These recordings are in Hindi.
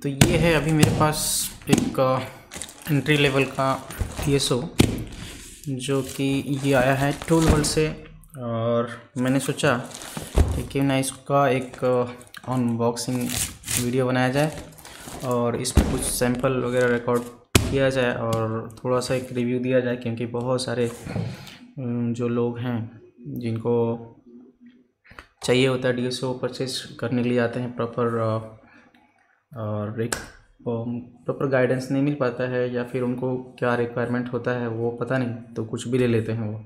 तो ये है अभी मेरे पास एक एंट्री लेवल का DSO जो कि ये आया है टूल वर्ल्ड से, और मैंने सोचा कि क्यों ना इसका एक अनबॉक्सिंग वीडियो बनाया जाए और इस पर कुछ सैंपल वगैरह रिकॉर्ड किया जाए और थोड़ा सा एक रिव्यू दिया जाए, क्योंकि बहुत सारे जो लोग हैं जिनको चाहिए होता है DSO परचेज करने के लिए आते हैं, और एक प्रॉपर गाइडेंस नहीं मिल पाता है या फिर उनको क्या रिक्वायरमेंट होता है वो पता नहीं, तो कुछ भी ले लेते हैं वो।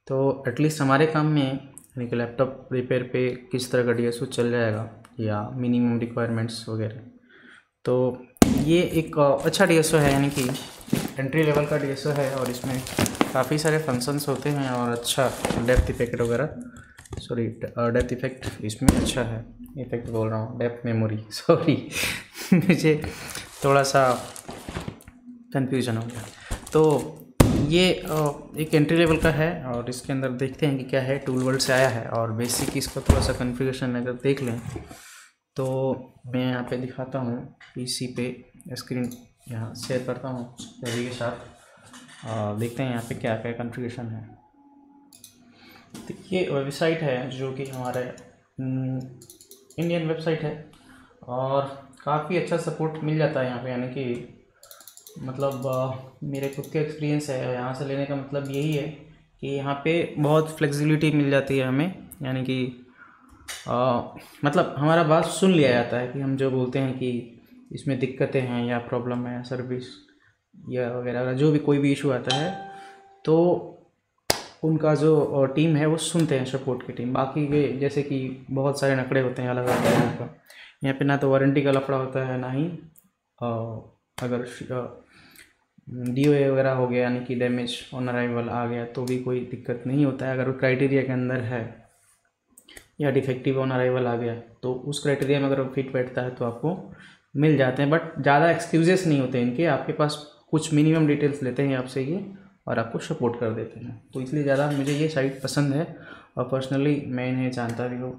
तो एटलीस्ट हमारे काम में यानी कि लैपटॉप रिपेयर पे किस तरह का DSO चल जाएगा या मिनिमम रिक्वायरमेंट्स वगैरह। तो ये एक अच्छा DSO है, यानी कि एंट्री लेवल का DSO है और इसमें काफ़ी सारे फंक्शंस होते हैं और अच्छा डेप्थ इफेक्ट वगैरह, सॉरी डेप्थ इफेक्ट इसमें अच्छा है, इफेक्ट बोल रहा हूँ, डेप्थ मेमोरी, सॉरी मुझे थोड़ा सा कंफ्यूजन हो गया। तो ये एक एंट्री लेवल का है और इसके अंदर देखते हैं कि क्या है। टूल वर्ल्ड से आया है और बेसिक इसका थोड़ा सा कन्फिगरेशन अगर देख लें तो मैं यहाँ पे दिखाता हूँ PC पे, स्क्रीन यहाँ शेयर करता हूँ सभी के साथ। देखते हैं यहाँ पे क्या क्या कन्फिगरेशन है। तो ये वेबसाइट है जो कि हमारे इंडियन वेबसाइट है और काफ़ी अच्छा सपोर्ट मिल जाता है यहाँ पे, यानी कि मतलब मेरे खुद के एक्सपीरियंस है यहाँ से लेने का मतलब यही है कि यहाँ पे बहुत फ्लेक्सिबिलिटी मिल जाती है हमें, यानी कि मतलब हमारा बात सुन लिया जाता है कि हम जो बोलते हैं कि इसमें दिक्कतें हैं या प्रॉब्लम है, सर्विस या वगैरह जो भी कोई भी इशू आता है तो उनका जो टीम है वो सुनते हैं, सपोर्ट की टीम। बाकी के जैसे कि बहुत सारे नखड़े होते हैं अलग अलग टाइपों का, यहाँ पे ना तो वारंटी का लफड़ा होता है, ना ही अगर DOA वगैरह हो गया यानी कि डैमेज ऑन अराइवल आ गया तो भी कोई दिक्कत नहीं होता है। अगर वो क्राइटेरिया के अंदर है या डिफेक्टिव ऑन अराइवल आ गया तो उस क्राइटेरिया में अगर फिट बैठता है तो आपको मिल जाते हैं। बट ज़्यादा एक्सक्यूजेस नहीं होते इनके, आपके पास कुछ मिनिमम डिटेल्स लेते हैं आपसे ये और आपको सपोर्ट कर देते हैं। तो इसलिए ज़्यादा मुझे ये साइट पसंद है और पर्सनली मैं इन्हें जानता भी हूँ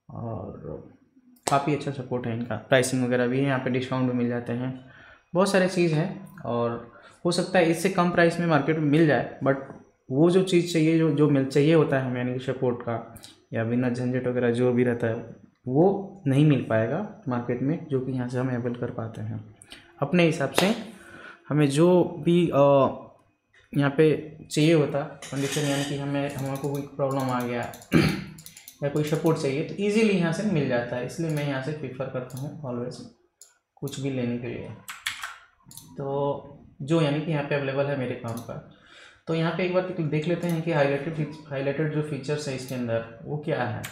और काफ़ी अच्छा सपोर्ट है इनका। प्राइसिंग वगैरह भी है, यहाँ पे डिस्काउंट भी मिल जाते हैं, बहुत सारे चीज़ है और हो सकता है इससे कम प्राइस में मार्केट में मिल जाए, बट वो जो चीज़ चाहिए जो मिल चाहिए होता है हमें, यानी कि सपोर्ट का या बिना झंझट वगैरह जो भी रहता है वो नहीं मिल पाएगा मार्केट में, जो कि यहाँ से हम अवेल कर पाते हैं अपने हिसाब से। हमें जो भी यहाँ पे चाहिए होता कंडीशन, यानी कि हमको कोई प्रॉब्लम आ गया या कोई सपोर्ट चाहिए तो इजीली यहाँ से मिल जाता है। इसलिए मैं यहाँ से प्रीफर करता हूँ ऑलवेज कुछ भी लेने के लिए, तो जो यानी कि यहाँ पे अवेलेबल है मेरे काम का। तो यहाँ पे एक बार देख लेते हैं कि हाईलाइटेड जो फीचर्स है इसके अंदर वो क्या है।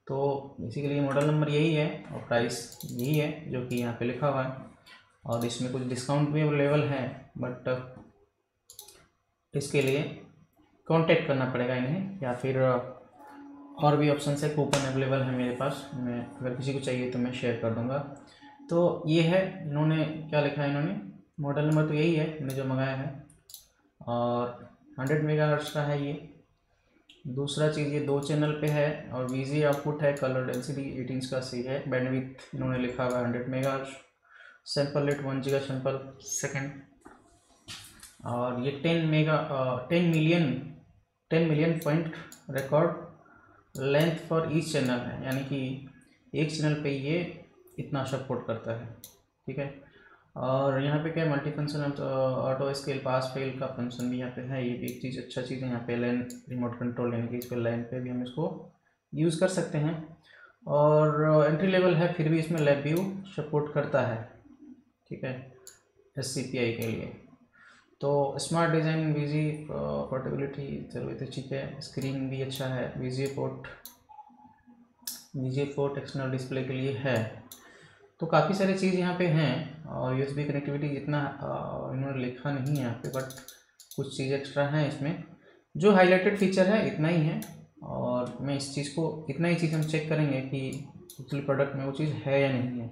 तो बेसिकली मॉडल नंबर यही है और प्राइस यही है जो कि यहाँ पे लिखा हुआ है, और इसमें कुछ डिस्काउंट भी अवेलेबल है, बट इसके लिए कांटेक्ट करना पड़ेगा इन्हें, या फिर और भी ऑप्शन है, कूपन अवेलेबल है मेरे पास, मैं अगर किसी को चाहिए तो मैं शेयर कर दूँगा। तो ये है, इन्होंने क्या लिखा है, इन्होंने मॉडल नंबर तो यही है मैंने जो मंगाया है और 100 मेगाहर्ट्ज़ का है ये। दूसरा चीज़ ये 2 चैनल पे है और VGA आउटपुट है, कलर्ड LCD 18 का सी है। बैंडविड्थ इन्होंने लिखा हुआ है 100 megahertz, sample rate 1 GB sample second, और ये 10 million point record length for each channel है, यानी कि एक चैनल पे ये इतना सपोर्ट करता है, ठीक है। और यहाँ पे क्या है, multi function auto scale pass fail का फंक्शन भी यहाँ पे है, ये भी एक चीज़ अच्छा चीज़ है। यहाँ पे लैन रिमोट कंट्रोल, यानी कि इस पर लैन पे भी हम इसको यूज़ कर सकते हैं। और एंट्री लेवल है फिर भी इसमें लैब व्यू सपोर्ट करता है, ठीक है, SCPI के लिए। तो स्मार्ट डिज़ाइन, VG पोर्टेबिलिटी, चलो ये तो ठीक है। स्क्रीन भी अच्छा है, VGA पोर्ट एक्सटर्नल डिस्प्ले के लिए है। तो काफ़ी सारी चीज़ यहाँ पे हैं और USB कनेक्टिविटी जितना इन्होंने लिखा नहीं है यहाँ पे, बट कुछ चीज़ एक्स्ट्रा हैं इसमें। जो हाईलाइटेड फीचर है इतना ही है और मैं इस चीज़ को इतना ही चीज़ हम चेक करेंगे कि एक्चुअली प्रोडक्ट में वो चीज़ है या नहीं है।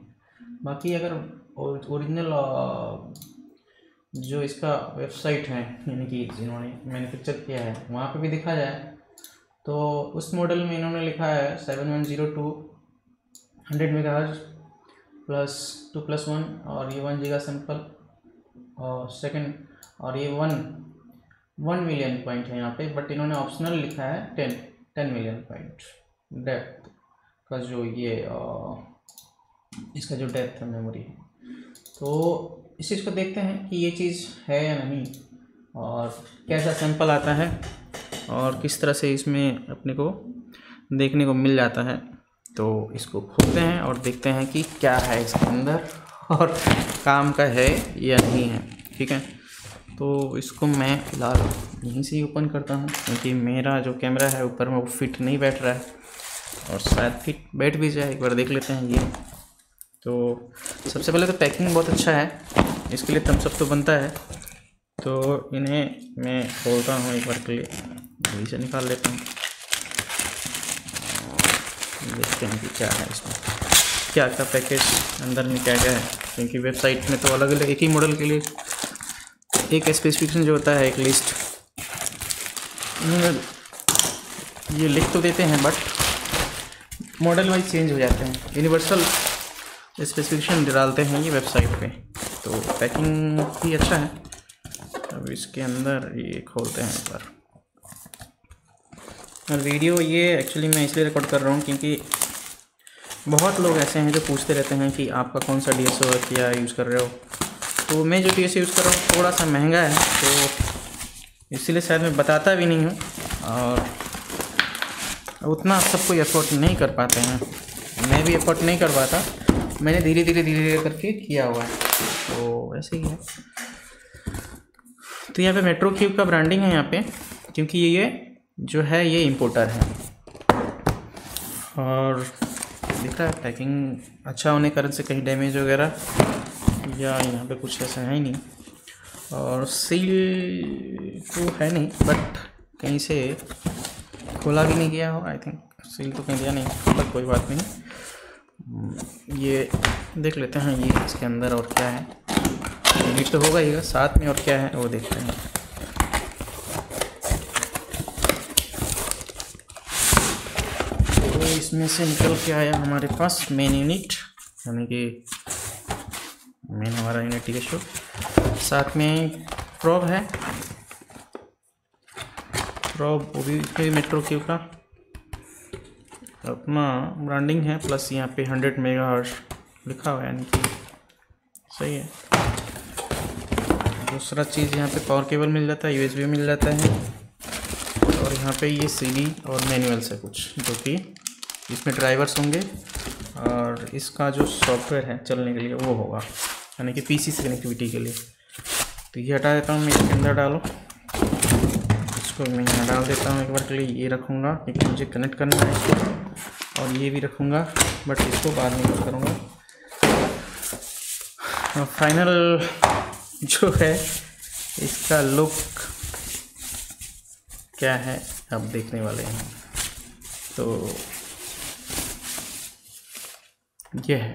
बाकी अगर ओरिजिनल जो इसका वेबसाइट है, यानी कि जिन्होंने मैन्युफैक्चर किया है, वहाँ पे भी देखा जाए तो उस मॉडल में इन्होंने लिखा है 7102 100 मेगाहर्ट्ज़ 2+1 और ये 1 GB सैंपल और सेकंड, और ये 1 मिलियन पॉइंट है यहाँ पे, बट इन्होंने ऑप्शनल लिखा है 10 मिलियन पॉइंट डेप्थ का, जो ये इसका जो डेप्थ है मेमोरी है। तो इस चीज़ को देखते हैं कि ये चीज़ है या नहीं, और कैसा सैंपल आता है और किस तरह से इसमें अपने को देखने को मिल जाता है। तो इसको खोलते हैं और देखते हैं कि क्या है इसके अंदर और काम का है या नहीं है। ठीक है, तो इसको मैं फ़िलहाल यहीं से ही ओपन करता हूँ, क्योंकि मेरा जो कैमरा है ऊपर में वो फिट नहीं बैठ रहा है, और शायद फिट बैठ भी जाए। एक बार देख लेते हैं ये। तो सबसे पहले तो पैकिंग बहुत अच्छा है, इसके लिए थम्स अप तो बनता है। तो इन्हें मैं खोलता हूँ एक बार के लिए, यहीं से निकाल लेता हूँ, देखते हैं कि क्या है इसमें, क्या क्या पैकेज अंदर में क्या क्या है। क्योंकि वेबसाइट में तो अलग अलग एक ही मॉडल के लिए एक स्पेसिफिकेशन जो होता है, एक लिस्ट ये लिख तो देते हैं, बट मॉडल वाइज चेंज हो जाते हैं। यूनिवर्सल स्पेसिफिकेशन डालते हैं ये वेबसाइट पे। तो पैकिंग भी अच्छा है। अब इसके अंदर ये खोलते हैं एक बार। और वीडियो ये एक्चुअली मैं इसलिए रिकॉर्ड कर रहा हूँ क्योंकि बहुत लोग ऐसे हैं जो पूछते रहते हैं कि आपका कौन सा DSO है, क्या यूज़ कर रहे हो। तो मैं जो DSO यूज़ कर रहा हूँ थोड़ा सा महंगा है, तो इसलिए शायद मैं बताता भी नहीं हूँ, और उतना सब कोई एफर्ट नहीं कर पाते हैं। मैं भी एफर्ट नहीं कर पाता, मैंने धीरे धीरे करके किया हुआ है, तो ऐसे ही है। तो यहाँ पे मेट्रो क्यूब का ब्रांडिंग है यहाँ पे, क्योंकि ये जो है ये इम्पोर्टर है, और दिख रहा है पैकिंग अच्छा होने के कारण से कहीं डैमेज वगैरह या यहाँ पे कुछ ऐसा है ही नहीं। और सील तो है नहीं, बट कहीं से खोला भी नहीं गया हो, आई थिंक सील तो कहीं दिया नहीं, पर कोई बात नहीं। ये देख लेते हैं ये इसके अंदर और क्या है, नीट तो होगा ही, साथ में और क्या है वो देखते हैं। तो इसमें से निकल के आया हमारे पास मेन यूनिट, यानी कि मेन हमारा यूनिट DSO, साथ में प्रोब है, प्रोब वो भी मेट्रो क्यूब का अपना ब्रांडिंग है, प्लस यहाँ पे 100 मेगाहर्ट्ज लिखा हुआ है, यानी कि सही है। दूसरा चीज़ यहाँ पे पावर केबल मिल जाता है, USB मिल जाता है, और यहाँ पे ये CD और मैनुअल्स है कुछ, जो कि इसमें ड्राइवर्स होंगे, और इसका जो सॉफ्टवेयर है चलने के लिए वो होगा, यानी कि PC से कनेक्टिविटी के लिए। तो ये हटा देता हूँ मैं, इसके अंदर डालो, इसको मैं यहाँ डाल देता हूँ एक बार के लिए। ये रखूँगा क्योंकि मुझे कनेक्ट करना है इसको, और ये भी रखूँगा, बट इसको बाद में यूज़ करूँगा। और फाइनल जो है इसका लुक क्या है अब देखने वाले हैं। तो ये है,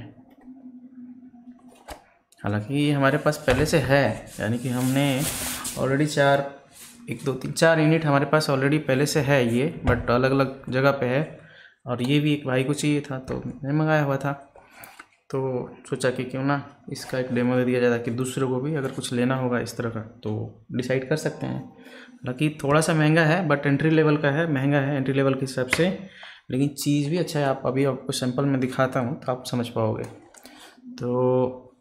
हालांकि ये हमारे पास पहले से है, यानी कि हमने ऑलरेडी 4 यूनिट हमारे पास ऑलरेडी पहले से है ये, बट अलग अलग जगह पे है। और ये भी एक भाई को चाहिए था तो मैंने मंगाया हुआ था, तो सोचा कि क्यों ना इसका एक डेमो दे दिया जाए, ताकि दूसरों को भी अगर कुछ लेना होगा इस तरह का तो डिसाइड कर सकते हैं। हालांकि थोड़ा सा महंगा है, बट एंट्री लेवल का है, महंगा है एंट्री लेवल के हिसाब से, लेकिन चीज़ भी अच्छा है। आप अभी आपको सैंपल में दिखाता हूँ तो आप समझ पाओगे। तो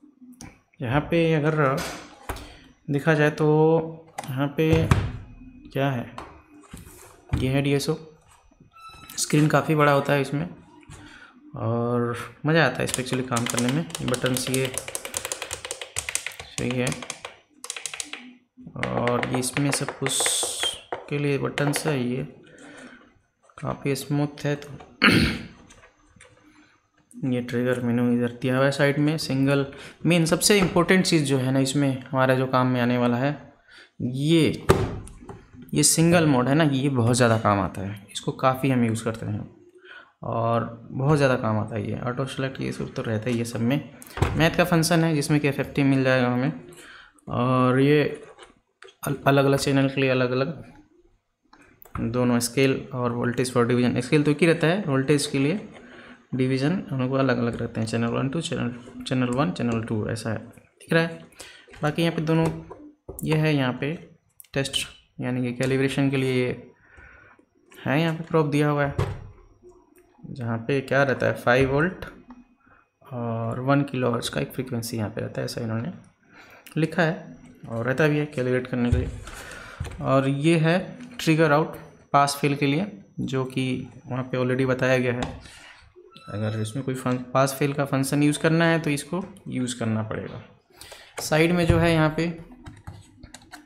यहाँ पे अगर देखा जाए तो यहाँ पे क्या है, ये है DSO। स्क्रीन काफ़ी बड़ा होता है इसमें, और मज़ा आता है इस पर एक्चुअली काम करने में। बटन्स ये सही है, और ये इसमें सब कुछ के लिए बटन्स है, ये काफ़ी स्मूथ है। तो ये ट्रिगर मेनू इधर दिया हुआ है साइड में, सिंगल। मेन सबसे इम्पोर्टेंट चीज़ जो है ना इसमें हमारा जो काम में आने वाला है, ये सिंगल मोड है ना, ये बहुत ज़्यादा काम आता है। इसको काफ़ी हम यूज़ करते हैं और बहुत ज़्यादा काम आता है। ये ऑटो सेलेक्ट ये सब तो रहता ही है सब में। मैथ का फंक्शन है जिसमें कि FFT मिल जाएगा हमें, और ये अलग अलग चैनल के लिए अलग अलग दोनों स्केल और वोल्टेज फॉर डिवीजन। स्केल तो एक ही रहता है वोल्टेज के लिए, डिवीज़न उनको अलग अलग रहते हैं, चैनल 1 टू चैनल 1 चैनल 2 ऐसा है, दिख रहा है। बाकी यहाँ पे दोनों ये है, यहाँ पे टेस्ट यानी कि कैलिब्रेशन के लिए है, यहाँ पे प्रोब दिया हुआ है जहाँ पे क्या रहता है 5 वोल्ट और 1 किलोहर्ट्ज़ का एक फ्रीक्वेंसी यहाँ पे रहता है, ऐसा इन्होंने लिखा है और रहता भी है कैलिब्रेट करने के लिए। और ये है ट्रिगर आउट पास फेल के लिए, जो कि वहाँ पे ऑलरेडी बताया गया है। अगर इसमें कोई पास फेल का फंक्शन यूज़ करना है तो इसको यूज़ करना पड़ेगा। साइड में जो है यहाँ पे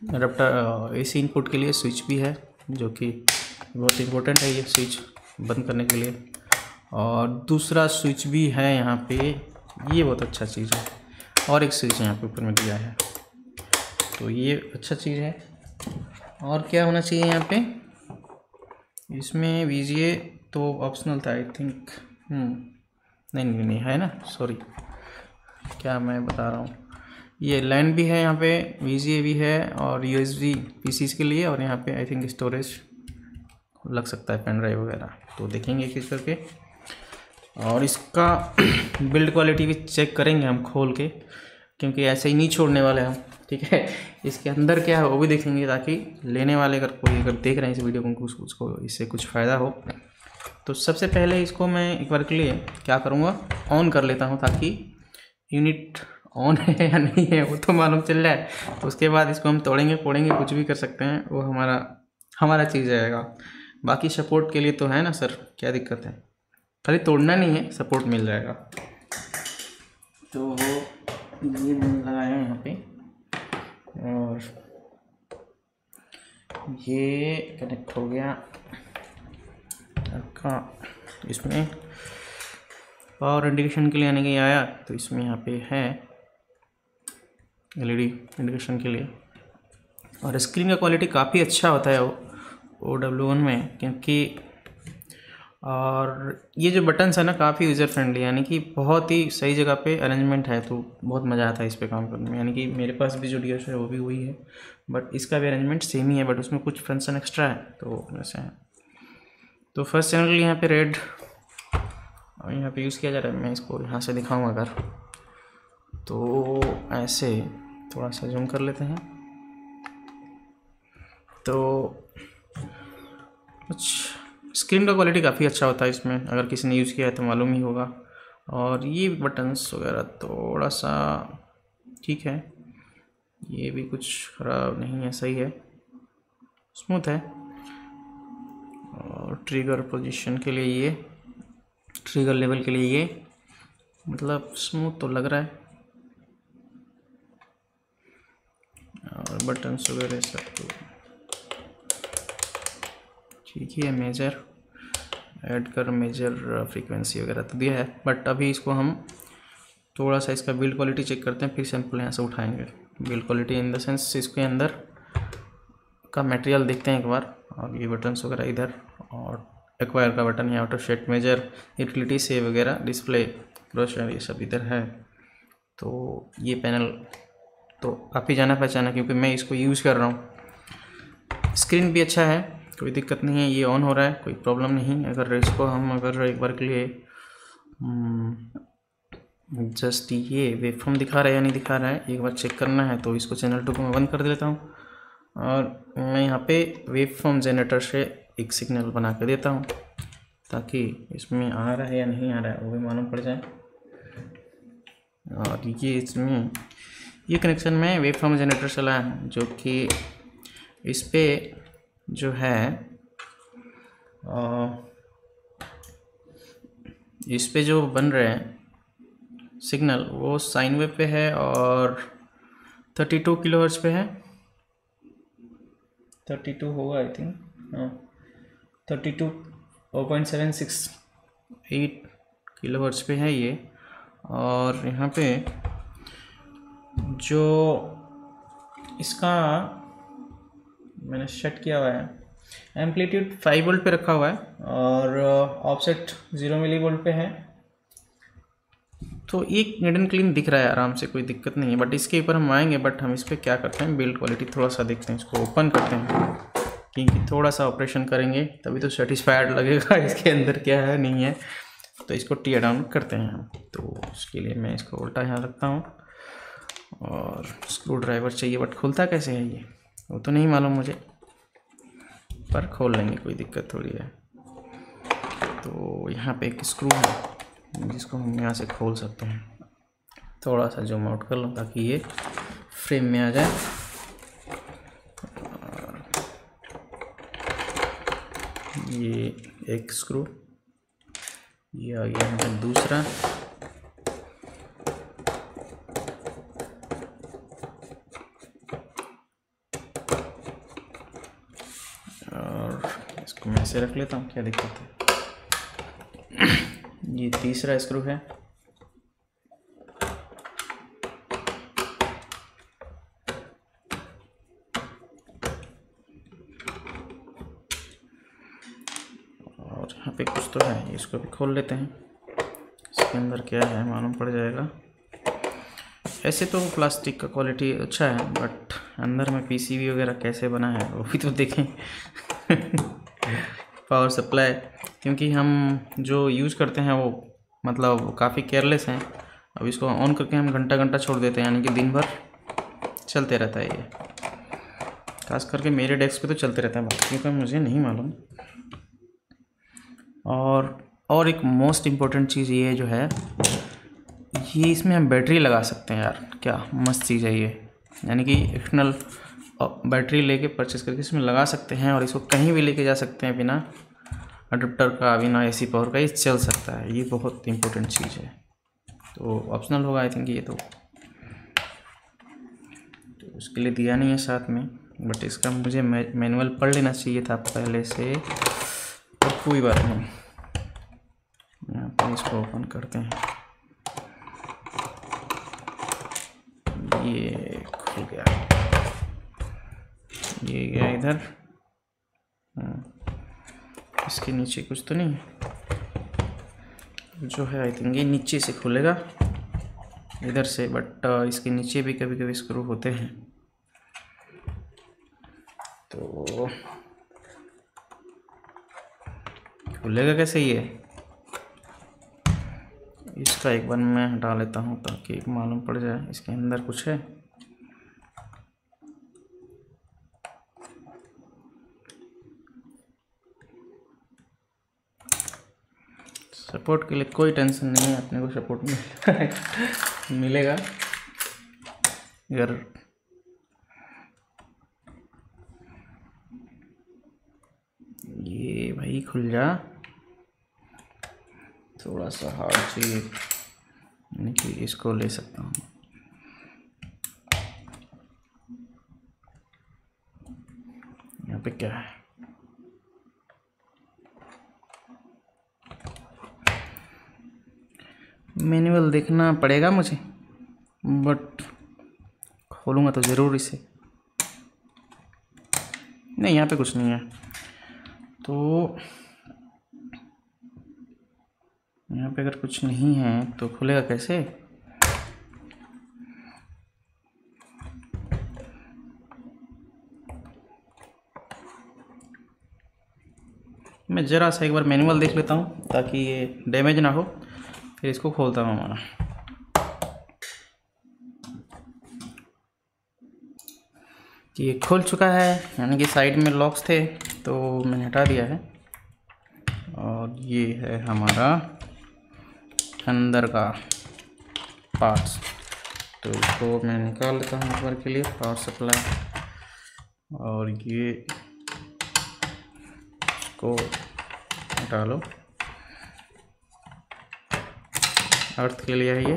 अडाप्टर AC इनपुट के लिए स्विच भी है, जो कि बहुत इम्पोर्टेंट है ये स्विच बंद करने के लिए। और दूसरा स्विच भी है यहाँ पे, ये बहुत अच्छा चीज़ है। और एक स्विच यहाँ पे ऊपर में दिया है, तो ये अच्छा चीज़ है। और क्या होना चाहिए यहाँ पे, इसमें VGA तो ऑप्शनल था आई थिंक, नहीं है ना, सॉरी क्या मैं बता रहा हूँ। ये लैन भी है यहाँ पे, VGA भी है और USB PCs के लिए, और यहाँ पे आई थिंक स्टोरेज लग सकता है पेन ड्राइव वगैरह, तो देखेंगे किस करके। और इसका बिल्ड क्वालिटी भी चेक करेंगे हम खोल के, क्योंकि ऐसे ही नहीं छोड़ने वाले हम, ठीक है। इसके अंदर क्या है वो भी देखेंगे, ताकि लेने वाले अगर कोई देख रहे हैं इस वीडियो को उसको इससे कुछ फ़ायदा हो। तो सबसे पहले इसको मैं एक बार के लिए क्या करूँगा, ऑन कर लेता हूँ, ताकि यूनिट ऑन है या नहीं है वो तो मालूम चल जाए। उसके बाद इसको हम तोड़ेंगे फोड़ेंगे, कुछ भी कर सकते हैं, वो हमारा चीज़ रहेगा। बाकी सपोर्ट के लिए तो है ना सर, क्या दिक्कत है, खाली तोड़ना नहीं है, सपोर्ट मिल जाएगा। तो ये मैंने लगाया है यहाँ पे, और ये कनेक्ट हो गया आपका। इसमें पावर इंडिकेशन के लिए आने के आया, तो इसमें यहाँ पे है LED इंडिकेशन के लिए। और स्क्रीन का क्वालिटी काफ़ी अच्छा होता है OW1 में, क्योंकि और ये जो बटन्स है ना काफ़ी यूज़र फ्रेंडली, यानी कि बहुत ही सही जगह पे अरेंजमेंट है, तो बहुत मज़ा आता है इस पे काम करने में। यानी कि मेरे पास भी जो DS है वो भी वही है, बट इसका भी अरेंजमेंट सेम ही है, बट उसमें कुछ फंक्शन एक्स्ट्रा है, तो वैसे है। तो फर्स्ट चैनल यहाँ पे रेड और यहाँ पे यूज़ किया जा रहा है। मैं इसको यहाँ से दिखाऊँ अगर, तो ऐसे थोड़ा सा जूम कर लेते हैं, तो कुछ स्क्रीन का क्वालिटी काफ़ी अच्छा होता है इसमें, अगर किसी ने यूज़ किया है तो मालूम ही होगा। और ये बटन्स वगैरह थोड़ा सा ठीक है, ये भी कुछ ख़राब नहीं है, सही है, स्मूथ है। और ट्रिगर पोजीशन के लिए ये, ट्रिगर लेवल के लिए ये, मतलब स्मूथ तो लग रहा है। और बटन्स वगैरह सब तो ठीक ही है। मेजर ऐड कर, मेजर फ्रीक्वेंसी वगैरह तो दिया है, बट अभी इसको हम थोड़ा सा इसका बिल्ड क्वालिटी चेक करते हैं, फिर सैंपल यहाँ से उठाएंगे। Build quality in the sense इसके अंदर का मटेरियल देखते हैं एक बार। और ये बटन्स वगैरह इधर, और एक्वायर का बटन है, ऑटो शेट मेजर, यूटिलिटी सेव वगैरह, डिस्प्ले ब्रोशर, ये सब इधर है। तो ये पैनल तो काफ़ी जाना पहचाना, क्योंकि मैं इसको यूज़ कर रहा हूँ। स्क्रीन भी अच्छा है, कोई दिक्कत नहीं है, ये ऑन हो रहा है, कोई प्रॉब्लम नहीं। अगर इसको हम अगर एक बार के लिए जस्ट ये वेवफॉर्म दिखा रहा है या नहीं दिखा रहा है एक बार चेक करना है, तो इसको चैनल 2 को मैं बंद कर देता हूँ, और मैं यहाँ पे वेवफॉर्म जनरेटर से एक सिग्नल बना के देता हूँ, ताकि इसमें आ रहा है या नहीं आ रहा है वो भी मालूम पड़ जाए। और ये इसमें ये कनेक्शन में वेवफॉर्म जनरेटर चला है, जो कि इस पे जो है इस पे जो बन रहे हैं सिग्नल वो साइन वेव पे है, और 32 किलोहर्ट्ज़ पे है, 32 होगा आई थिंक, 32.768 किलोहर्ट्ज़ पे है ये। और यहाँ पे जो इसका मैंने सेट किया हुआ है, एम्पलीट्यूड 5 वोल्ट पे रखा हुआ है, और ऑफसेट 0 मिलीवोल्ट पे है। तो एक नीट एंड क्लीन दिख रहा है आराम से, कोई दिक्कत नहीं है। बट इसके ऊपर हम आएंगे, बट हम इस पर क्या करते हैं, बिल्ड क्वालिटी थोड़ा सा देखते हैं, इसको ओपन करते हैं, क्योंकि थोड़ा सा ऑपरेशन करेंगे तभी तो सेटिस्फाइड लगेगा इसके अंदर क्या है नहीं है। तो इसको टीयर डाउन करते हैं हम। तो उसके लिए मैं इसको उल्टा यहाँ रखता हूँ और स्क्रू ड्राइवर चाहिए, बट खुलता कैसे है ये वो तो नहीं मालूम मुझे, पर खोल लेंगे, कोई दिक्कत थोड़ी है। तो यहाँ पे एक स्क्रू है जिसको हम यहाँ से खोल सकते हैं। थोड़ा सा जूम आउट कर लूँ ताकि ये फ्रेम में आ जाए। ये एक स्क्रू, ये आ गया है दूसरा। और इसको मैं ऐसे रख लेता हूँ, क्या दिक्कत है। ये तीसरा स्क्रू है। और यहाँ पे कुछ तो है, इसको भी खोल लेते हैं। इसके अंदर क्या है मालूम पड़ जाएगा। ऐसे तो प्लास्टिक का क्वालिटी अच्छा है, बट अंदर में पीसीबी वगैरह कैसे बना है वो भी तो देखें। पावर सप्लाई, क्योंकि हम जो यूज़ करते हैं वो मतलब काफ़ी केयरलेस हैं। अब इसको ऑन करके हम घंटा घंटा छोड़ देते हैं, यानी कि दिन भर चलते रहता है ये। खास करके मेरे डेस्क पे तो चलते रहता है, बाकी का मुझे नहीं मालूम। और एक मोस्ट इम्पोर्टेंट चीज़ ये जो है, ये इसमें हम बैटरी लगा सकते हैं यार, क्या मस्त चीज़ है ये। यानी कि एक्सटर्नल बैटरी लेके परचेस करके इसमें लगा सकते हैं और इसको कहीं भी लेके जा सकते हैं बिना अडप्टर का, बिना एसी पावर का, ये चल सकता है। ये बहुत इम्पोर्टेंट चीज़ है। तो ऑप्शनल होगा आई थिंक ये तो उसके लिए दिया नहीं है साथ में, बट इसका मुझे मैनुअल पढ़ लेना चाहिए था पहले से। तो कोई बात नहीं, यहाँ पर इसको ओपन करते हैं। ये खुल गया, ये गया इधर। इसके नीचे कुछ तो नहीं जो है, आई थिंक ये नीचे से खुलेगा इधर से, बट इसके नीचे भी कभी कभी स्क्रू होते हैं। तो खुलेगा कैसे ये, इसका एक बार मैं हटा लेता हूँ ताकि मालूम पड़ जाए इसके अंदर कुछ है। सपोर्ट के लिए कोई टेंशन नहीं है, अपने को सपोर्ट मिलेगा। अगर ये भाई खुल जा, थोड़ा सा हार्ड चाहिए, यानी कि इसको ले सकता हूँ। यहाँ पे क्या है, मैनुअल देखना पड़ेगा मुझे, बट खोलूँगा तो ज़रूर इसे। नहीं, यहाँ पे कुछ नहीं है। तो यहाँ पे अगर कुछ नहीं है तो खुलेगा कैसे। मैं ज़रा सा एक बार मैनुअल देख लेता हूँ ताकि ये डैमेज ना हो, फिर इसको खोलता हूँ हमारा। ये खुल चुका है, यानी कि साइड में लॉक्स थे तो मैंने हटा दिया है। और ये है हमारा अंदर का पार्ट्स, तो इसको मैं निकाल लेता हूँ एक बार के लिए, पावर सप्लाई। और ये इसको हटा लो, अर्थ के लिए है ये।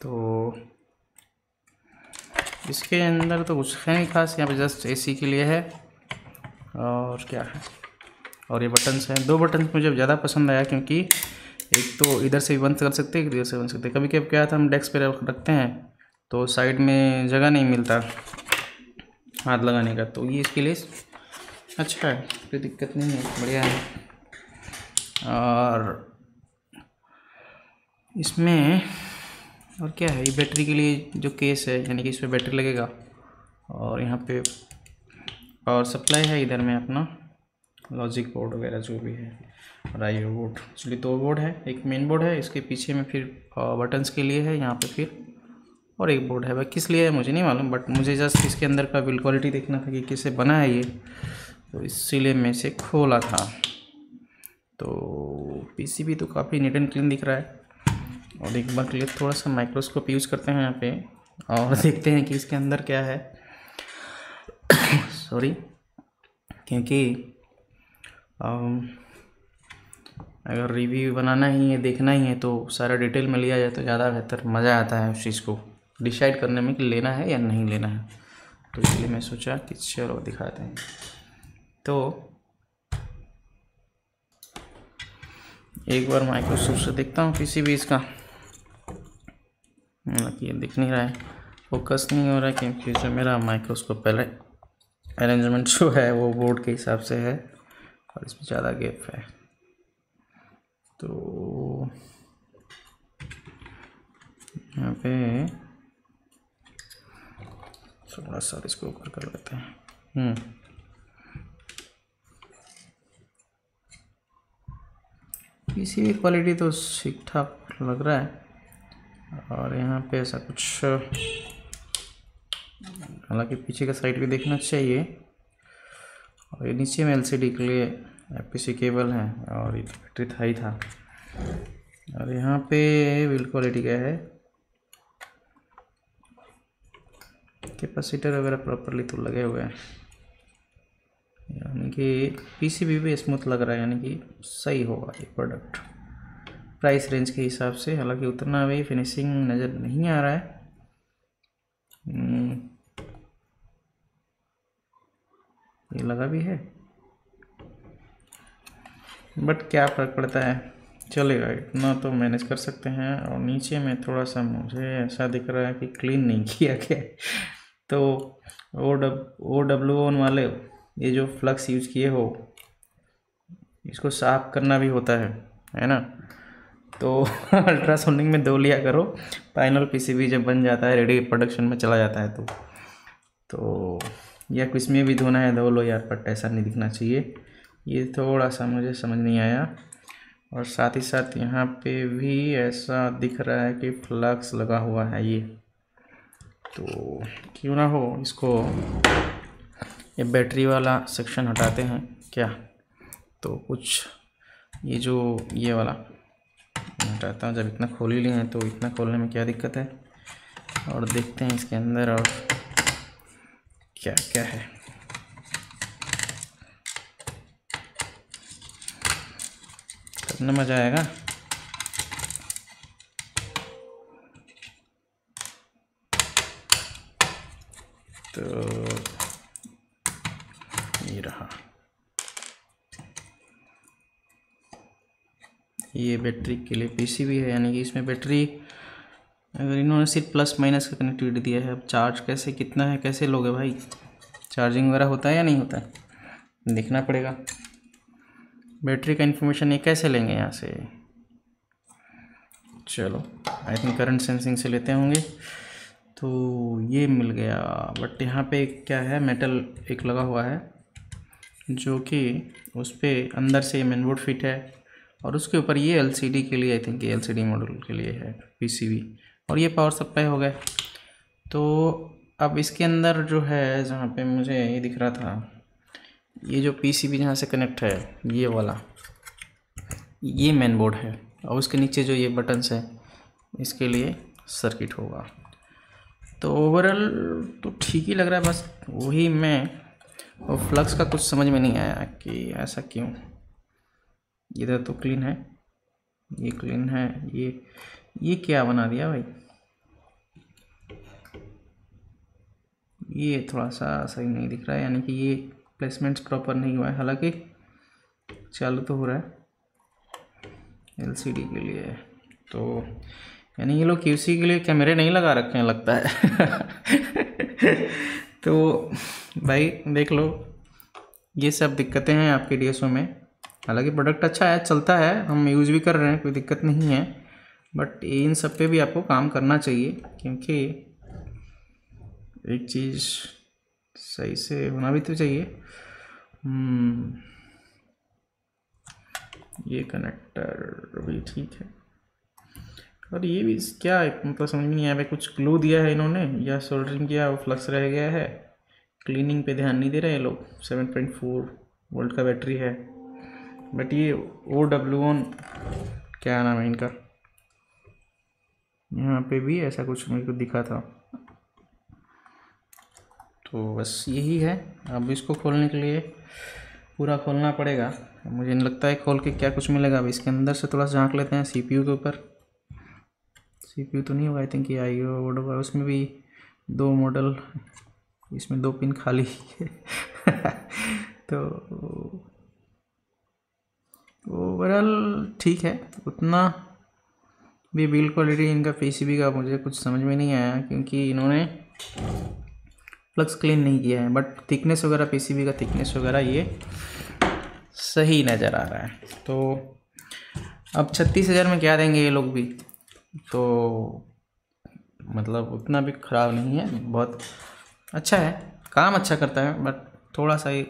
तो इसके अंदर तो कुछ है नहीं खास, यहाँ पे जस्ट एसी के लिए है। और क्या है, और ये बटन्स हैं, 2 बटन मुझे ज़्यादा पसंद आया, क्योंकि एक तो इधर से भी बंद कर सकते हैं, इधर से बंद सकते हैं। कभी कभी क्या था, हम डेस्क पे रखते हैं तो साइड में जगह नहीं मिलता हाथ लगाने का, तो ये इसके लिए अच्छा है, कोई दिक्कत नहीं है, बढ़िया है। और इसमें और क्या है, ये बैटरी के लिए जो केस है, यानी कि इसमें बैटरी लगेगा। और यहाँ पे पावर सप्लाई है, इधर में अपना लॉजिक बोर्ड वगैरह जो भी है, और आईओ बोर्ड। एक्चुअली 2 बोर्ड है, एक मेन बोर्ड है, इसके पीछे में फिर बटन्स के लिए है, यहाँ पे फिर और एक बोर्ड है। भाई किस लिए है मुझे नहीं मालूम, बट मुझे जस्ट इसके अंदर का बिल्ड क्वालिटी देखना था कि कैसे बना है ये, तो इसीलिए मैं इसे खोला था। तो पीसीबी तो काफ़ी नीट एंड क्लीन दिख रहा है। और एक बार के लिए थोड़ा सा माइक्रोस्कोप यूज़ करते हैं यहाँ पे और देखते हैं कि इसके अंदर क्या है। सॉरी, क्योंकि अगर रिव्यू बनाना ही है, देखना ही है, तो सारा डिटेल में लिया जाए तो ज़्यादा बेहतर, मज़ा आता है उस चीज़ को डिसाइड करने में कि लेना है या नहीं लेना है। तो इसलिए मैं सोचा कि चलो दिखाते हैं। तो एक बार माइक्रोस्कोप से देखता हूँ पीसीबी इसका। ये दिख नहीं रहा है, फोकस नहीं हो रहा है, क्योंकि जो मेरा माइक्रोस्कोप पहले अरेंजमेंट जो है वो बोर्ड के हिसाब से है और इसमें ज़्यादा गैप है। तो यहाँ पे थोड़ा सा इसको ऊपर कर लेते हैं। पीसीबी क्वालिटी तो ठीक ठाक लग रहा है, और यहाँ पे ऐसा कुछ, हालांकि पीछे का साइड भी देखना चाहिए। और ये नीचे में एलसीडी के लिए एफपीसी केबल है, और ये बैटरी था ही था। और यहाँ पे बिल्ड क्वालिटी क्या है, कैपेसिटर वगैरह प्रॉपरली तो लगे हुए हैं, यानी कि पीसीबी भी स्मूथ लग रहा है, यानी कि सही होगा ये प्रोडक्ट प्राइस रेंज के हिसाब से। हालांकि उतना भी फिनिशिंग नज़र नहीं आ रहा है। ये लगा भी है, बट क्या फ़र्क पड़ता है, चलेगा, इतना तो मैनेज कर सकते हैं। और नीचे में थोड़ा सा मुझे ऐसा दिख रहा है कि क्लीन नहीं किया गया। तो OWON वाले ये जो फ्लक्स यूज किए हो, इसको साफ करना भी होता है ना। तो अल्ट्रासोनिक में धो लिया करो, फाइनल पीसीबी जब बन जाता है, रेडी प्रोडक्शन में चला जाता है, तो या कुछ में भी धोना है धो लो यार, बट ऐसा नहीं दिखना चाहिए। ये थोड़ा सा मुझे समझ नहीं आया। और साथ ही साथ यहाँ पे भी ऐसा दिख रहा है कि फ्लक्स लगा हुआ है ये, तो क्यों ना हो इसको, ये बैटरी वाला सेक्शन हटाते हैं क्या। तो कुछ ये जो ये वाला हटाता हूँ, जब इतना खोल ही लिए हैं तो इतना खोलने में क्या दिक्कत है। और देखते हैं इसके अंदर और क्या क्या है। कितना मज़ा आएगा। तो ये रहा, ये बैटरी के लिए पीसीबी है, यानी कि इसमें बैटरी, अगर इन्होंने सिर्फ प्लस माइनस का कनेक्टिविटी दिया है, अब चार्ज कैसे, कितना है, कैसे लोगे भाई, चार्जिंग वगैरह होता है या नहीं होता है, देखना पड़ेगा। बैटरी का इन्फॉर्मेशन ये कैसे लेंगे यहाँ से। चलो, आई थिंक करंट सेंसिंग से लेते होंगे। तो ये मिल गया, बट यहाँ पे क्या है, मेटल एक लगा हुआ है, जो कि उस पर अंदर से मेनबोर्ड फिट है, और उसके ऊपर ये एलसीडी के लिए, आई थिंक ये एलसीडी मॉड्यूल के लिए है पीसीबी, और ये पावर सप्लाई हो गया। तो अब इसके अंदर जो है, जहाँ पे मुझे ये दिख रहा था, ये जो पीसीबी जहाँ से कनेक्ट है, ये वाला, ये मेन बोर्ड है, और उसके नीचे जो ये बटन्स है, इसके लिए सर्किट होगा। तो ओवरऑल तो ठीक ही लग रहा है, बस वही वो फ्लक्स का कुछ समझ में नहीं आया कि ऐसा क्यों। इधर तो क्लीन है, ये क्लीन है, ये क्या बना दिया भाई, ये थोड़ा सा सही नहीं दिख रहा है, यानी कि ये प्लेसमेंट्स प्रॉपर नहीं हुआ है। हालांकि चालू तो हो रहा है एलसीडी के लिए, तो यानी ये लोग क्यूसी के लिए कैमरे नहीं लगा रखे हैं लगता है। तो भाई देख लो, ये सब दिक्कतें हैं आपके डीएसओ में। हालांकि प्रोडक्ट अच्छा है, चलता है, हम यूज़ भी कर रहे हैं, कोई दिक्कत नहीं है, बट इन सब पे भी आपको काम करना चाहिए, क्योंकि एक चीज़ सही से होना भी तो चाहिए। ये कनेक्टर भी ठीक है। और ये भी क्या है, मतलब समझ में नहीं आया। कुछ ग्लू दिया है इन्होंने या सोल्डरिंग किया, वो फ्लक्स रह गया है। क्लीनिंग पे ध्यान नहीं दे रहे ये लोग। 7.4 वोल्ट का बैटरी है। बट ये OWON क्या नाम है इनका, यहाँ पे भी ऐसा कुछ मेरे को दिखा था। तो बस यही है। अब इसको खोलने के लिए पूरा खोलना पड़ेगा। मुझे नहीं लगता है खोल के क्या कुछ मिलेगा। अब इसके अंदर से थोड़ा सा झाँक लेते हैं। CPU के ऊपर, CPU तो नहीं होगा आई थिंक, ये IO बोर्ड होगा। उसमें भी 2 मॉडल, इसमें 2 पिन खाली है। तो ओवरऑल ठीक है। उतना भी बिल्ड क्वालिटी इनका PCB का मुझे कुछ समझ में नहीं आया, क्योंकि इन्होंने फ्लक्स क्लीन नहीं किया है। बट थिकनेस वगैरह, PCB का थिकनेस वगैरह ये सही नज़र आ रहा है। तो अब 36,000 में क्या देंगे ये लोग भी, तो मतलब उतना भी ख़राब नहीं है, बहुत अच्छा है, काम अच्छा करता है। बट थोड़ा सा ही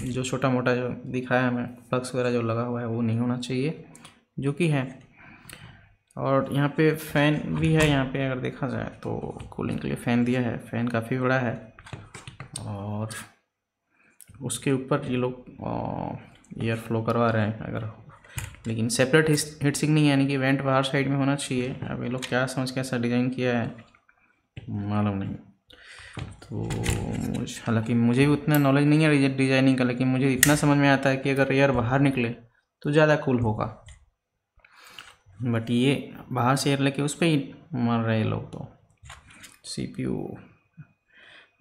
जो छोटा मोटा जो दिखाया हमें फ्लक्स वगैरह जो लगा हुआ है वो नहीं होना चाहिए, जो कि है। और यहाँ पे फ़ैन भी है। यहाँ पे अगर देखा जाए तो कूलिंग के लिए फ़ैन दिया है। फ़ैन काफ़ी बड़ा है। और उसके ऊपर ये लोग एयर फ्लो करवा रहे हैं अगर, लेकिन सेपरेट हीट सिंक नहीं है, यानी कि वेंट बाहर साइड में होना चाहिए। अब ये लोग क्या समझ के ऐसा डिज़ाइन किया है मालूम नहीं। तो हालांकि मुझे भी उतना नॉलेज नहीं है डिजाइनिंग का, लेकिन मुझे इतना समझ में आता है कि अगर एयर बाहर निकले तो ज़्यादा कूल होगा। बट ये बाहर से एयर लेके उस पर ही मार रहे हैं लोग। तो CPU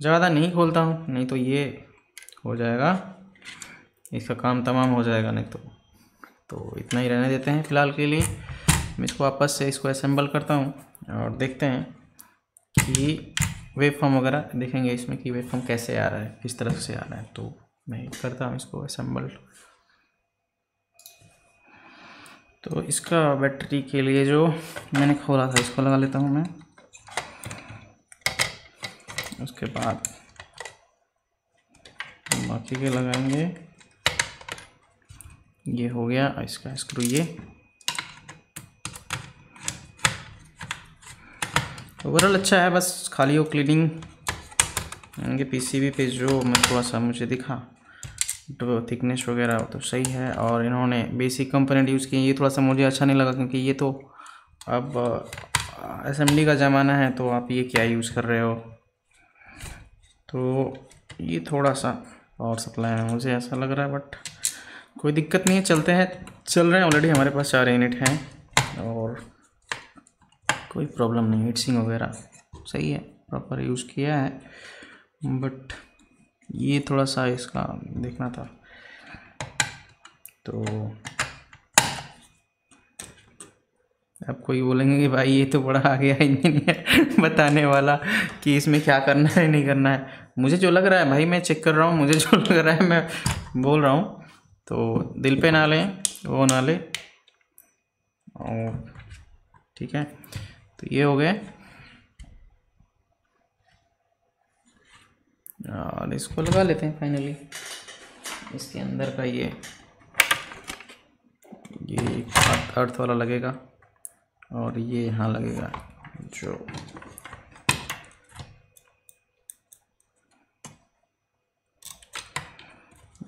ज़्यादा नहीं खोलता हूँ, नहीं तो ये हो जाएगा, इसका काम तमाम हो जाएगा नहीं तो इतना ही रहने देते हैं फ़िलहाल के लिए। मैं इसको वापस से इसको असेंबल करता हूँ और देखते हैं कि वेव फॉर्म वगैरह देखेंगे इसमें कि वेव फॉर्म कैसे आ रहा है, किस तरह से आ रहा है। तो मैं करता हूँ इसको असेंबल। तो इसका बैटरी के लिए जो मैंने खोला था इसको लगा लेता हूँ मैं। उसके बाद बाकी के लगाएंगे। ये हो गया इसका स्क्रू। ये ओवरऑल अच्छा है, बस खाली वो क्लीनिंग इनके PCB पे जो मैं थोड़ा सा मुझे दिखा तो थिकनेस वगैरह तो सही है। और इन्होंने बेसिक कंपोनेंट यूज़ किए, ये थोड़ा सा मुझे अच्छा नहीं लगा, क्योंकि ये तो अब असेंबली का ज़माना है, तो आप ये क्या यूज़ कर रहे हो। तो ये थोड़ा सा पावर सप्लाई में मुझे ऐसा लग रहा है, बट कोई दिक्कत नहीं है, चलते हैं, चल रहे हैं। ऑलरेडी हमारे पास 4 यूनिट हैं और कोई प्रॉब्लम नहीं। हीटसिंग वगैरह सही है, प्रॉपर यूज़ किया है। बट ये थोड़ा सा इसका देखना था। तो अब कोई बोलेंगे कि भाई ये तो बड़ा आ गया इंजीनियर बताने वाला कि इसमें क्या करना है नहीं करना है। मुझे जो लग रहा है भाई मैं चेक कर रहा हूँ, मुझे जो लग रहा है मैं बोल रहा हूँ। तो दिल पे ना लें, वो ना ले। और ठीक है, तो ये हो गए। और इसको लगा लेते हैं फाइनली। इसके अंदर का ये अर्थ वाला लगेगा और ये यहाँ लगेगा जो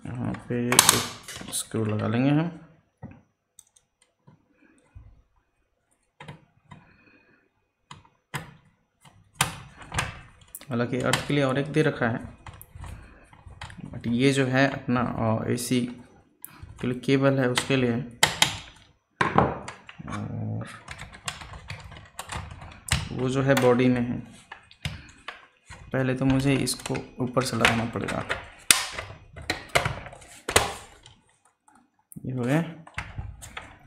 यहाँ पे एक स्क्रू लगा लेंगे हम। हालांकि अर्थ के लिए और एक दे रखा है, बट ये जो है अपना AC के लिए केबल है उसके लिए। और वो जो है बॉडी में है। पहले तो मुझे इसको ऊपर से लगाना पड़ेगा। ये हो गया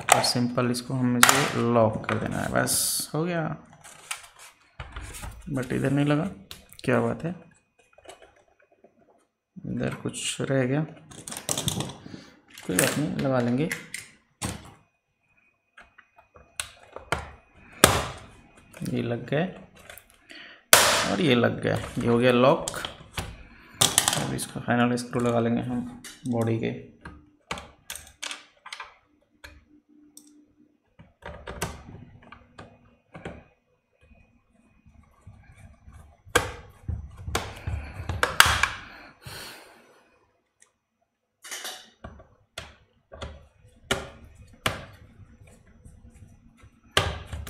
और सिंपल इसको मुझे लॉक कर देना है, बस हो गया। बट इधर नहीं लगा, क्या बात है, इधर कुछ रह गया, कोई बात नहीं, लगा लेंगे। ये लग गए और ये लग गया, ये हो गया लॉक। अब इसका फाइनल स्क्रू लगा लेंगे हम बॉडी के।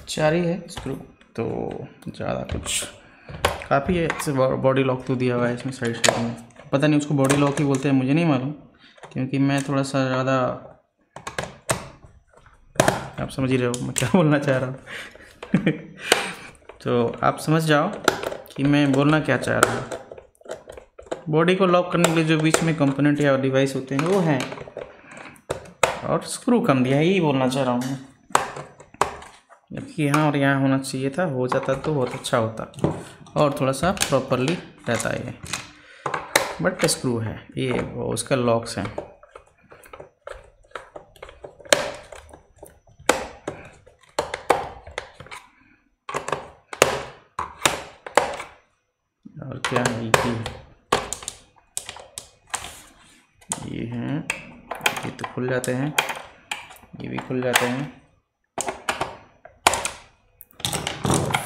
4 ही है स्क्रू, तो ज़्यादा कुछ काफ़ी है। इससे बॉडी लॉक तो दिया हुआ है इसमें साइड साइड में, पता नहीं उसको बॉडी लॉक ही बोलते हैं, मुझे नहीं मालूम, क्योंकि मैं थोड़ा सा ज़्यादा, आप समझ ही रहे हो मैं क्या बोलना चाह रहा हूँ। तो आप समझ जाओ कि मैं बोलना क्या चाह रहा हूँ। बॉडी को लॉक करने के लिए जो बीच में कंपोनेंट या डिवाइस होते हैं वो हैं, और स्क्रू कम दिया है, यही बोलना चाह रहा हूँ मैं। जबकि यहाँ और यहाँ होना चाहिए था, हो जाता तो बहुत अच्छा होता और थोड़ा सा प्रॉपरली रहता है ये, बट स्क्रू है ये, वो उसका लॉक्स हैं। और क्या है ये हैं, ये तो खुल जाते हैं, ये भी खुल जाते हैं।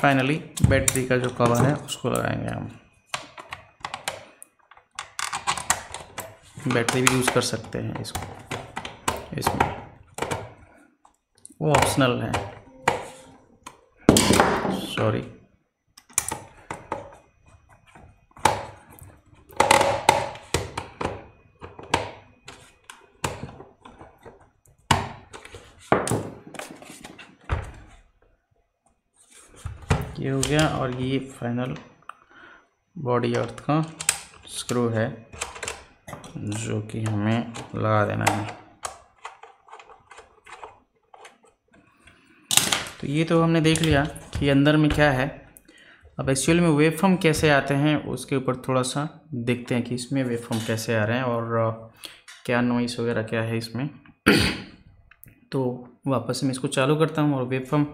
फाइनली बैटरी का जो कवर है उसको लगाएंगे हम। बैटरी भी यूज़ कर सकते हैं इसको, इसमें वो ऑप्शनल है, सॉरी। ये हो गया, और ये फाइनल बॉडी अर्थ का स्क्रू है जो कि हमें लगा देना है। तो ये तो हमने देख लिया कि अंदर में क्या है। अब एक्चुअली में वेवफॉर्म कैसे आते हैं उसके ऊपर थोड़ा सा देखते हैं कि इसमें वेवफॉर्म कैसे आ रहे हैं और क्या नॉइस वगैरह क्या है इसमें। तो वापस मैं इसको चालू करता हूँ और वेवफॉर्म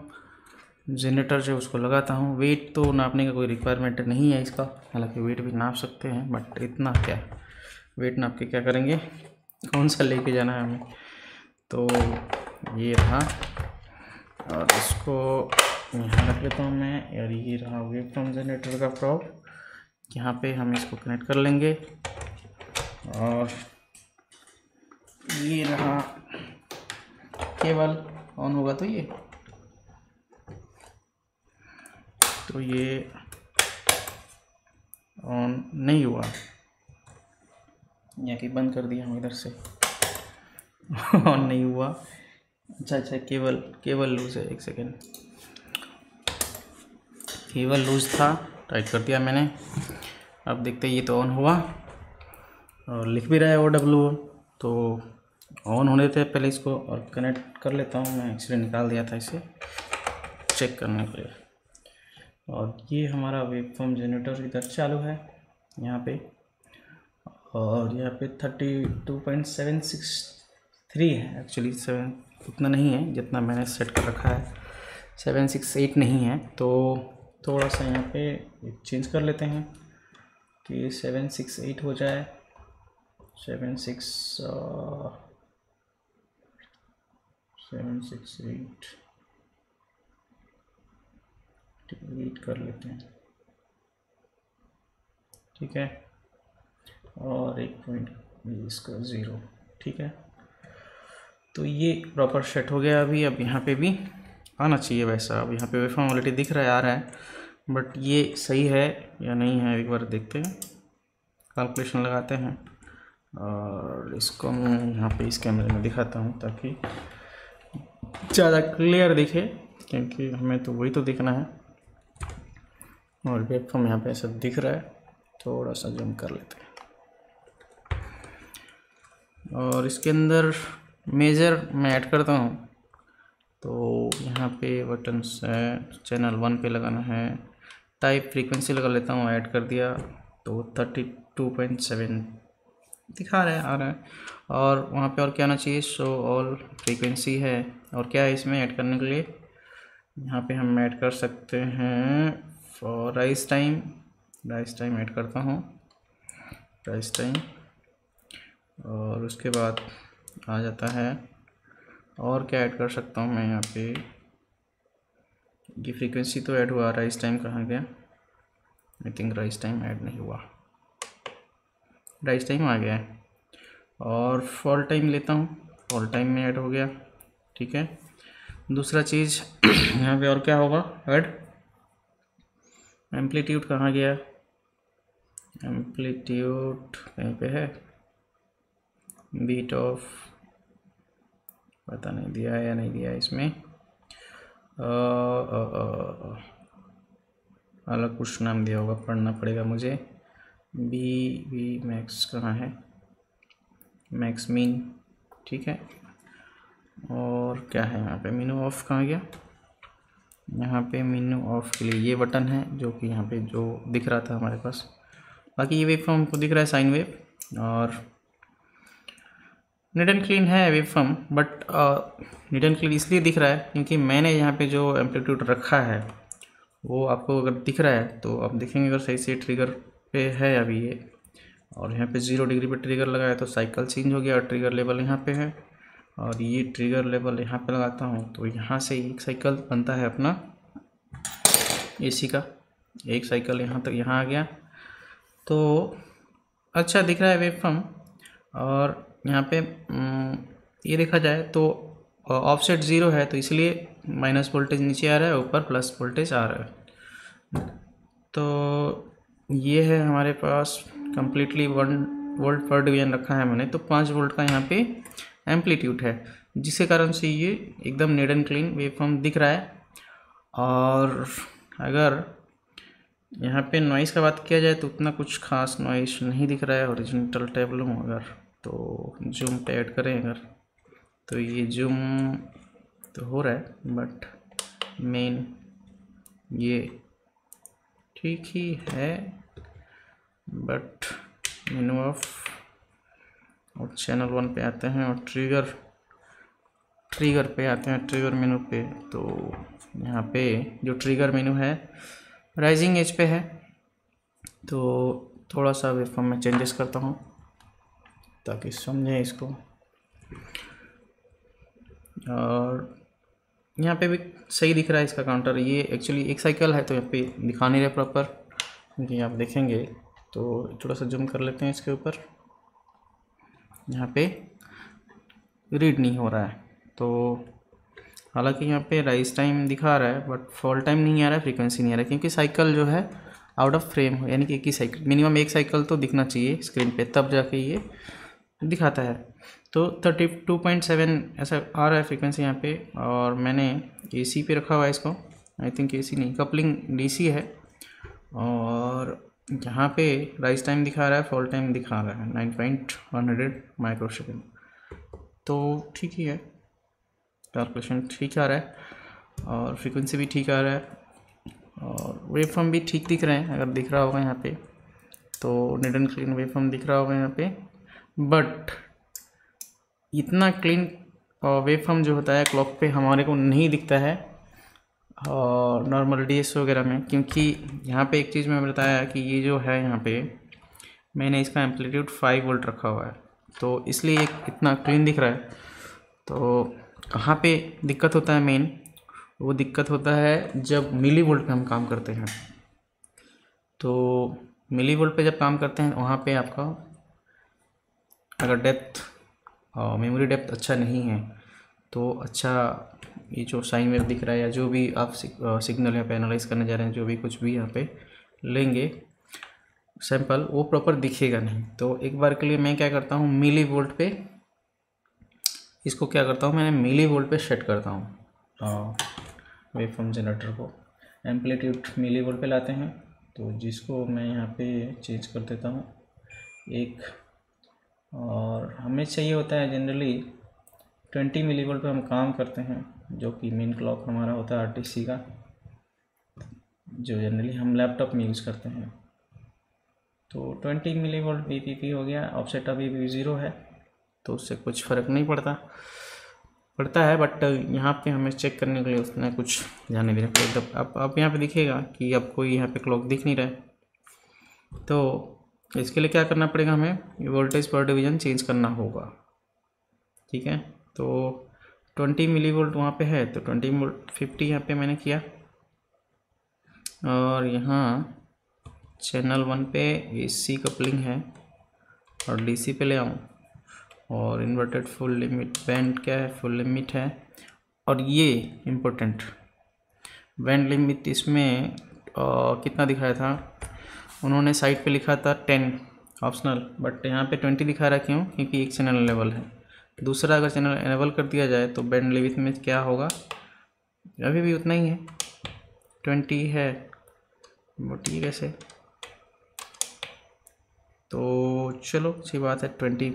जनरेटर जो उसको लगाता हूँ। वेट तो नापने का कोई रिक्वायरमेंट नहीं है इसका, हालांकि वेट भी नाप सकते हैं, बट इतना क्या वेट नाप के क्या करेंगे, कौन सा लेके जाना है हमें। तो ये रहा, और इसको यहाँ रख लेता हूँ मैं, और ये रहा वेवफॉर्म जनरेटर का प्रोब। यहाँ पे हम इसको कनेक्ट कर लेंगे, और ये रहा केबल। ऑन होगा तो ये ऑन नहीं हुआ, या कि बंद कर दिया हम इधर से। ऑन नहीं हुआ, अच्छा केबल लूज है, एक सेकेंड, केबल लूज था, टाइट कर दिया मैंने। अब देखते हैं, ये तो ऑन हुआ और लिख भी रहा है OW, तो ऑन होने देते पहले इसको, और कनेक्ट कर लेता हूँ मैं। एक्चुअली निकाल दिया था इसे चेक करने के लिए। और ये हमारा वेवफॉर्म जनरेटर इधर चालू है यहाँ पे, और यहाँ पे 32.763 है एक्चुअली, 7 उतना नहीं है जितना मैंने सेट कर रखा है, 768 नहीं है। तो थोड़ा सा यहाँ पे चेंज कर लेते हैं कि 768 हो जाए, 768 डिलीट कर लेते हैं, ठीक है। और 1 पॉइंट इसका 0, ठीक है। तो ये प्रॉपर सेट हो गया अभी। अब यहाँ पे भी आना चाहिए वैसा। अब यहाँ पे वेवफॉर्म ऑलरेडी दिख रहा है, आ रहा है, बट ये सही है या नहीं है एक बार देखते हैं। कैलकुलेशन लगाते हैं, और इसको मैं यहाँ पे इस कैमरे में दिखाता हूँ ताकि ज़्यादा क्लियर दिखे, क्योंकि हमें तो वही तो दिखना है। और वेवफॉर्म यहाँ पे ऐसा दिख रहा है, थोड़ा सा जूम कर लेते हैं। और इसके अंदर मेजर मैं ऐड करता हूँ, तो यहाँ पे बटन्स है, चैनल 1 पे लगाना है, टाइप फ्रीक्वेंसी लगा लेता हूँ, ऐड कर दिया, तो 32.7 दिखा रहा है, आ रहा है। और वहाँ पे और क्या आना चाहिए, शो ऑल फ्रीक्वेंसी है। और क्या है इसमें ऐड करने के लिए, यहाँ पे हम ऐड कर सकते हैं फॉर राइस टाइम ऐड करता हूँ, राइस टाइम। और उसके बाद आ जाता है, और क्या ऐड कर सकता हूँ मैं यहाँ पे, ये फ्रीक्वेंसी तो ऐड हुआ, राइस टाइम कहाँ गया, I think rise time add नहीं हुआ, राइस टाइम आ गया है। और फॉल टाइम लेता हूँ, फॉल टाइम में ऐड हो गया, ठीक है। दूसरा चीज़ यहाँ पे और क्या होगा ऐड, एम्पलीट्यूड कहाँ गया, एम्पलीट्यूड कहीं पे है, बीट ऑफ पता नहीं दिया है या नहीं दिया है इसमें, अलग कुछ नाम दिया होगा, पढ़ना पड़ेगा मुझे। बी मैक्स कहाँ है, मैक्स मीन, ठीक है। और क्या है यहाँ पे, मीनू ऑफ कहाँ गया, यहाँ पे मीनू ऑफ के लिए ये बटन है जो कि यहाँ पे जो दिख रहा था हमारे पास। बाकी ये वेव फॉर्म को दिख रहा है साइन वेव, और नीट एंड क्लीन है wave form, but neat and clean इसलिए दिख रहा है क्योंकि मैंने यहाँ पे जो एम्पलीट्यूड रखा है वो आपको अगर दिख रहा है तो आप देखेंगे अगर सही से ट्रिगर पे है अभी ये, और यहाँ पे 0 डिग्री पे ट्रिगर लगाया तो साइकिल चेंज हो गया और ट्रिगर लेवल यहाँ पे है, और ये ट्रिगर लेवल यहाँ पे लगाता हूँ तो यहाँ से एक साइकिल बनता है अपना एसी का, एक साइकिल यहाँ तक यहाँ आ गया, तो अच्छा दिख रहा है वेव फॉर्म। और यहाँ पे ये देखा जाए तो ऑफसेट 0 है तो इसलिए माइनस वोल्टेज नीचे आ रहा है, ऊपर प्लस वोल्टेज आ रहा है। तो ये है हमारे पास कम्प्लीटली 1 वोल्ट पर डिवीजन रखा है मैंने, तो 5 वोल्ट का यहाँ पे एम्पलीट्यूड है, जिसके कारण से ये एकदम neat and clean wave form दिख रहा है। और अगर यहाँ पे नॉइज़ का बात किया जाए तो उतना कुछ खास नॉइज़ नहीं दिख रहा है। हॉरिजॉन्टल टैब लूँ अगर तो जूम पे ऐड करें अगर, तो ये जूम तो हो रहा है बट मेन ये ठीक ही है, बट मेनू ऑफ, और चैनल 1 पे आते हैं और ट्रिगर पे आते हैं, ट्रिगर मेनू पे। तो यहाँ पे जो ट्रिगर मेनू है राइजिंग एज पे है, तो थोड़ा सा वेवफॉर्म में चेंजेस करता हूँ ताकि समझें इसको। और यहाँ पे भी सही दिख रहा है इसका काउंटर, ये एक्चुअली एक साइकिल है तो यहाँ पे दिखा नहीं रहा प्रॉपर, क्योंकि आप देखेंगे तो थोड़ा सा जूम कर लेते हैं इसके ऊपर, यहाँ पे रीड नहीं हो रहा है। तो हालांकि यहाँ पे राइज टाइम दिखा रहा है बट फॉल टाइम नहीं आ रहा है, फ्रीक्वेंसी नहीं आ रहा है, क्योंकि साइकिल जो है आउट ऑफ फ्रेम हो, यानी कि एक ही साइकिल, मिनिमम एक साइकिल तो दिखना चाहिए स्क्रीन पे तब जाके ये दिखाता है। तो 32.7 ऐसा आ रहा है फ्रीक्वेंसी यहाँ पे, और मैंने एसी पे रखा हुआ है इसको, आई थिंक एसी नहीं कपलिंग डीसी है, और यहाँ पे राइज टाइम दिखा रहा है, फॉल टाइम दिखा रहा है 9.100 माइक्रोसेकंड, तो ठीक ही है, कैलकुलेशन ठीक आ रहा है और फ्रीक्वेंसी भी ठीक आ रहा है और वेवफॉर्म भी ठीक दिख रहे हैं। अगर दिख रहा होगा यहाँ पे तो नीट एंड क्लीन वेवफॉर्म दिख रहा होगा यहाँ पे, बट इतना क्लीन वेवफॉर्म जो होता है क्लॉक पे हमारे को नहीं दिखता है और नॉर्मल डीएस वगैरह में, क्योंकि यहाँ पे एक चीज़ मैं बताया कि ये जो है यहाँ पे मैंने इसका एम्पलीट्यूड 5 वोल्ट रखा हुआ है, तो इसलिए इतना क्लीन दिख रहा है। तो कहाँ पे दिक्कत होता है मेन, वो दिक्कत होता है जब मिली वोल्ट पे हम काम करते हैं। तो मिली वोल्ट पे जब काम करते हैं वहाँ पे आपका अगर डेप्थ मेमोरी डेप्थ अच्छा नहीं है तो अच्छा ये जो साइन वेव दिख रहा है या जो भी आप सिग्नल यहाँ पे एनालाइज करने जा रहे हैं, जो भी कुछ भी यहाँ पे लेंगे सैंपल, वो प्रॉपर दिखेगा नहीं। तो एक बार के लिए मैं क्या करता हूँ, मिली वोल्ट पे इसको क्या करता हूँ, मैंने मिली वोल्ट पे सेट करता हूँ वेवफॉर्म जनरेटर को, एम्पलीट्यूड मिली वोल्ट पे लाते हैं, तो जिसको मैं यहाँ पे चेंज कर देता हूँ एक, और हमें चाहिए होता है जनरली 20 मिली वोल्ट पे हम काम करते हैं, जो कि मेन क्लॉक हमारा होता है आरटीसी का, जो जनरली हम लैपटॉप में यूज़ करते हैं। तो 20 मिली वोल्ट VPP हो गया, ऑफसेट अभी भी 0 है तो उससे कुछ फ़र्क नहीं पड़ता है, बट यहाँ पे हमें चेक करने के लिए उसने कुछ ध्यान नहीं देना पड़ेगा। अब यहाँ पे दिखेगा कि अब कोई यहाँ पे क्लॉक दिख नहीं रहा है, तो इसके लिए क्या करना पड़ेगा, हमें वोल्टेज पर डिवीज़न चेंज करना होगा, ठीक है। तो 20 मिली वोल्ट वहाँ पे है तो 20 वोल्ट 50 यहाँ पे मैंने किया, और यहाँ चैनल 1 पे AC कपलिंग है और DC पे ले आऊँ, और इन्वर्टेड फुल लिमिट बैंड क्या है, फुल लिमिट है, और ये इम्पोर्टेंट बैंड लिमिट इसमें कितना दिखाया था उन्होंने, साइट पे लिखा था 10 ऑप्शनल, बट यहाँ पे 20 दिखा रहा क्यों, क्योंकि एक चैनल इनेबल है। दूसरा अगर चैनल इनेबल कर दिया जाए तो बैंड लिमिट में क्या होगा, अभी भी उतना ही है, 20 है, बट ये कैसे, तो चलो अच्छी बात है 20।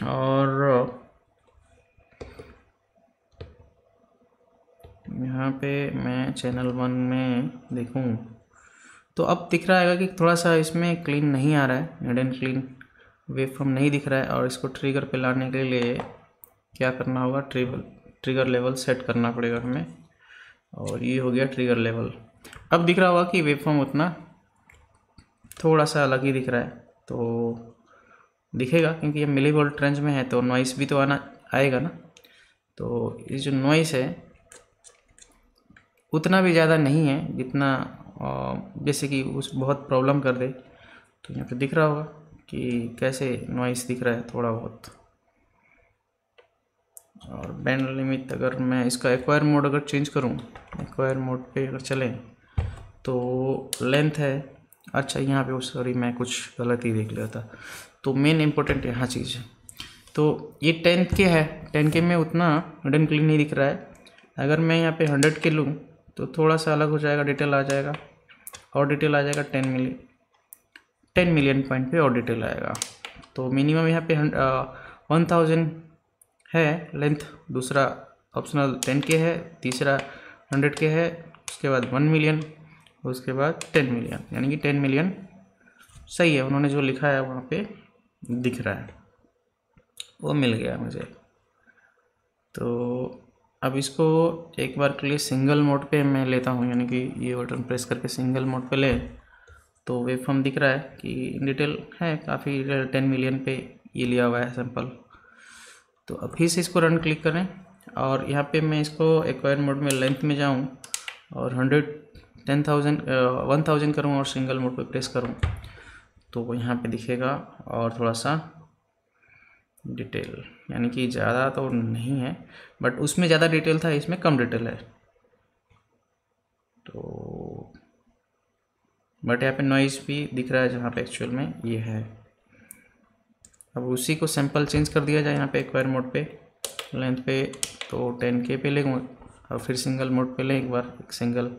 और यहाँ पे मैं चैनल 1 में देखूँ तो अब दिख रहा है कि थोड़ा सा इसमें क्लीन नहीं आ रहा है, हिडन क्लीन वेवफॉर्म नहीं दिख रहा है। और इसको ट्रिगर पे लाने के लिए क्या करना होगा, ट्रिगर लेवल सेट करना पड़ेगा हमें, और ये हो गया ट्रिगर लेवल। अब दिख रहा होगा कि वेवफॉर्म उतना थोड़ा सा अलग ही दिख रहा है, तो दिखेगा क्योंकि ये मिली वोल्ट रेंज में है, तो नॉइस भी तो आएगा ना। तो ये जो नॉइस है उतना भी ज़्यादा नहीं है जितना जैसे कि उस बहुत प्रॉब्लम कर दे। तो यहाँ पे दिख रहा होगा कि कैसे नॉइस दिख रहा है थोड़ा बहुत। और बैंड लिमिट अगर मैं इसका एक्वायर मोड अगर चेंज करूँ, एक्वायर मोड पे अगर चलें तो लेंथ है, अच्छा यहाँ पे सॉरी मैं कुछ गलत ही देख लिया था। तो मेन इम्पोर्टेंट यहाँ चीज़ है, तो ये 10K है, 10K में उतना हिडन क्लीन नहीं दिख रहा है। अगर मैं यहाँ पे 100K लूँ तो थोड़ा सा अलग हो जाएगा, डिटेल आ जाएगा, और डिटेल आ जाएगा 10 मिलियन पॉइंट पे और डिटेल आएगा। तो मिनिमम यहाँ पे 1000 है लेंथ, दूसरा ऑप्शनल 10K है, तीसरा 100K है, उसके बाद 1 मिलियन, उसके बाद 10 मिलियन, यानी कि 10 मिलियन सही है, उन्होंने जो लिखा है वहाँ पे दिख रहा है, वो मिल गया मुझे। तो अब इसको एक बार के लिए सिंगल मोड पे मैं लेता हूँ, यानी कि ये बटन प्रेस करके सिंगल मोड पे ले, तो वेवफॉर्म दिख रहा है कि डिटेल है काफ़ी, 10 मिलियन पे ये लिया हुआ है सैंपल। तो अब फिर से इसको रन क्लिक करें, और यहाँ पे मैं इसको एक्वायर मोड में लेंथ में जाऊँ और 1000 करूँ और सिंगल मोड पे प्रेस करूँ, तो यहाँ पे दिखेगा और थोड़ा सा डिटेल, यानी कि ज़्यादा तो नहीं है, बट उसमें ज़्यादा डिटेल था, इसमें कम डिटेल है। तो बट यहाँ पे नॉइस भी दिख रहा है जहाँ पे एक्चुअल में ये है। अब उसी को सैंपल चेंज कर दिया जाए यहाँ पे एक्वायर मोड पे लेंथ पे, तो 10K पे लेंगे और फिर सिंगल मोड पे लें एक बार, एक सिंगल,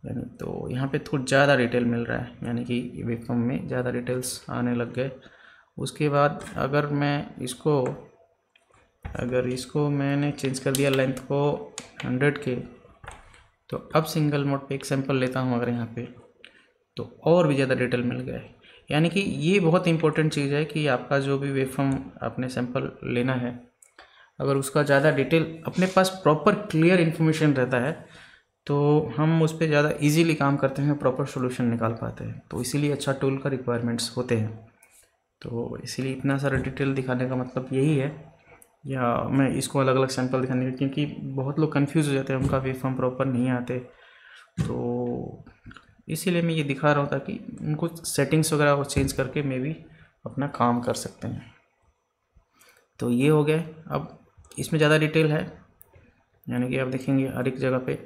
यानी तो यहाँ पे थोड़ा ज़्यादा डिटेल मिल रहा है, यानी कि वेवफॉर्म में ज़्यादा डिटेल्स आने लग गए। उसके बाद अगर इसको मैंने चेंज कर दिया लेंथ को 100K, तो अब सिंगल मोड पे एक सैंपल लेता हूँ अगर यहाँ पे, तो और भी ज़्यादा डिटेल मिल गया है। यानी कि ये बहुत इंपॉर्टेंट चीज़ है कि आपका जो भी वेवफॉर्म आपने सैंपल लेना है, अगर उसका ज़्यादा डिटेल अपने पास प्रॉपर क्लियर इन्फॉर्मेशन रहता है तो हम उस पर ज़्यादा इजीली काम करते हैं, प्रॉपर सॉल्यूशन निकाल पाते हैं। तो इसीलिए अच्छा टूल का रिक्वायरमेंट्स होते हैं। तो इसीलिए इतना सारा डिटेल दिखाने का मतलब यही है, या मैं इसको अलग अलग सैंपल दिखाने का, क्योंकि बहुत लोग कंफ्यूज हो जाते हैं, उनका वेवफॉर्म प्रॉपर नहीं आते, तो इसीलिए मैं ये दिखा रहा हूँ ताकि उनको सेटिंग्स वगैरह चेंज करके मैं भी अपना काम कर सकते हैं। तो ये हो गया। अब इसमें ज़्यादा डिटेल है, यानी कि आप देखेंगे हर एक जगह पे,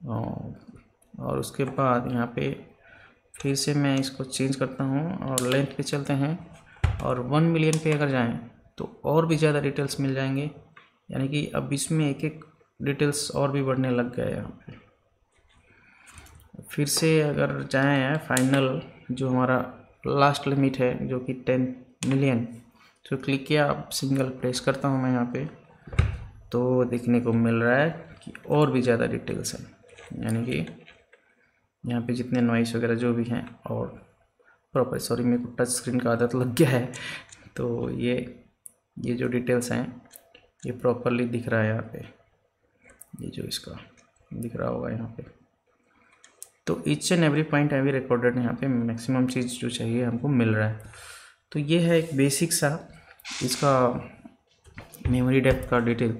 और उसके बाद यहाँ पे फिर से मैं इसको चेंज करता हूँ और लेंथ पे चलते हैं, और 1 मिलियन पे अगर जाएं तो और भी ज़्यादा डिटेल्स मिल जाएंगे, यानी कि अब इसमें एक एक डिटेल्स और भी बढ़ने लग गए यहाँ पे। फिर से अगर जाएं फाइनल जो हमारा लास्ट लिमिट है जो कि 10 मिलियन, तो क्लिक किया, अब सिंगल प्रेस करता हूँ मैं यहाँ पे, तो देखने को मिल रहा है कि और भी ज़्यादा डिटेल्स हैं, यानी कि यहाँ पे जितने नॉइस वगैरह जो भी हैं, और प्रॉपर, सॉरी मेरे को टच स्क्रीन का आदत लग गया है, तो ये जो डिटेल्स हैं ये प्रॉपरली दिख रहा है यहाँ पे, ये जो इसका दिख रहा होगा यहाँ पे। तो ईच एंड एवरी पॉइंट है भी रिकॉर्डेड, यहाँ पे मैक्सिमम चीज़ जो चाहिए हमको मिल रहा है। तो ये है एक बेसिक सा इसका मेमोरी डेप्थ का डिटेल,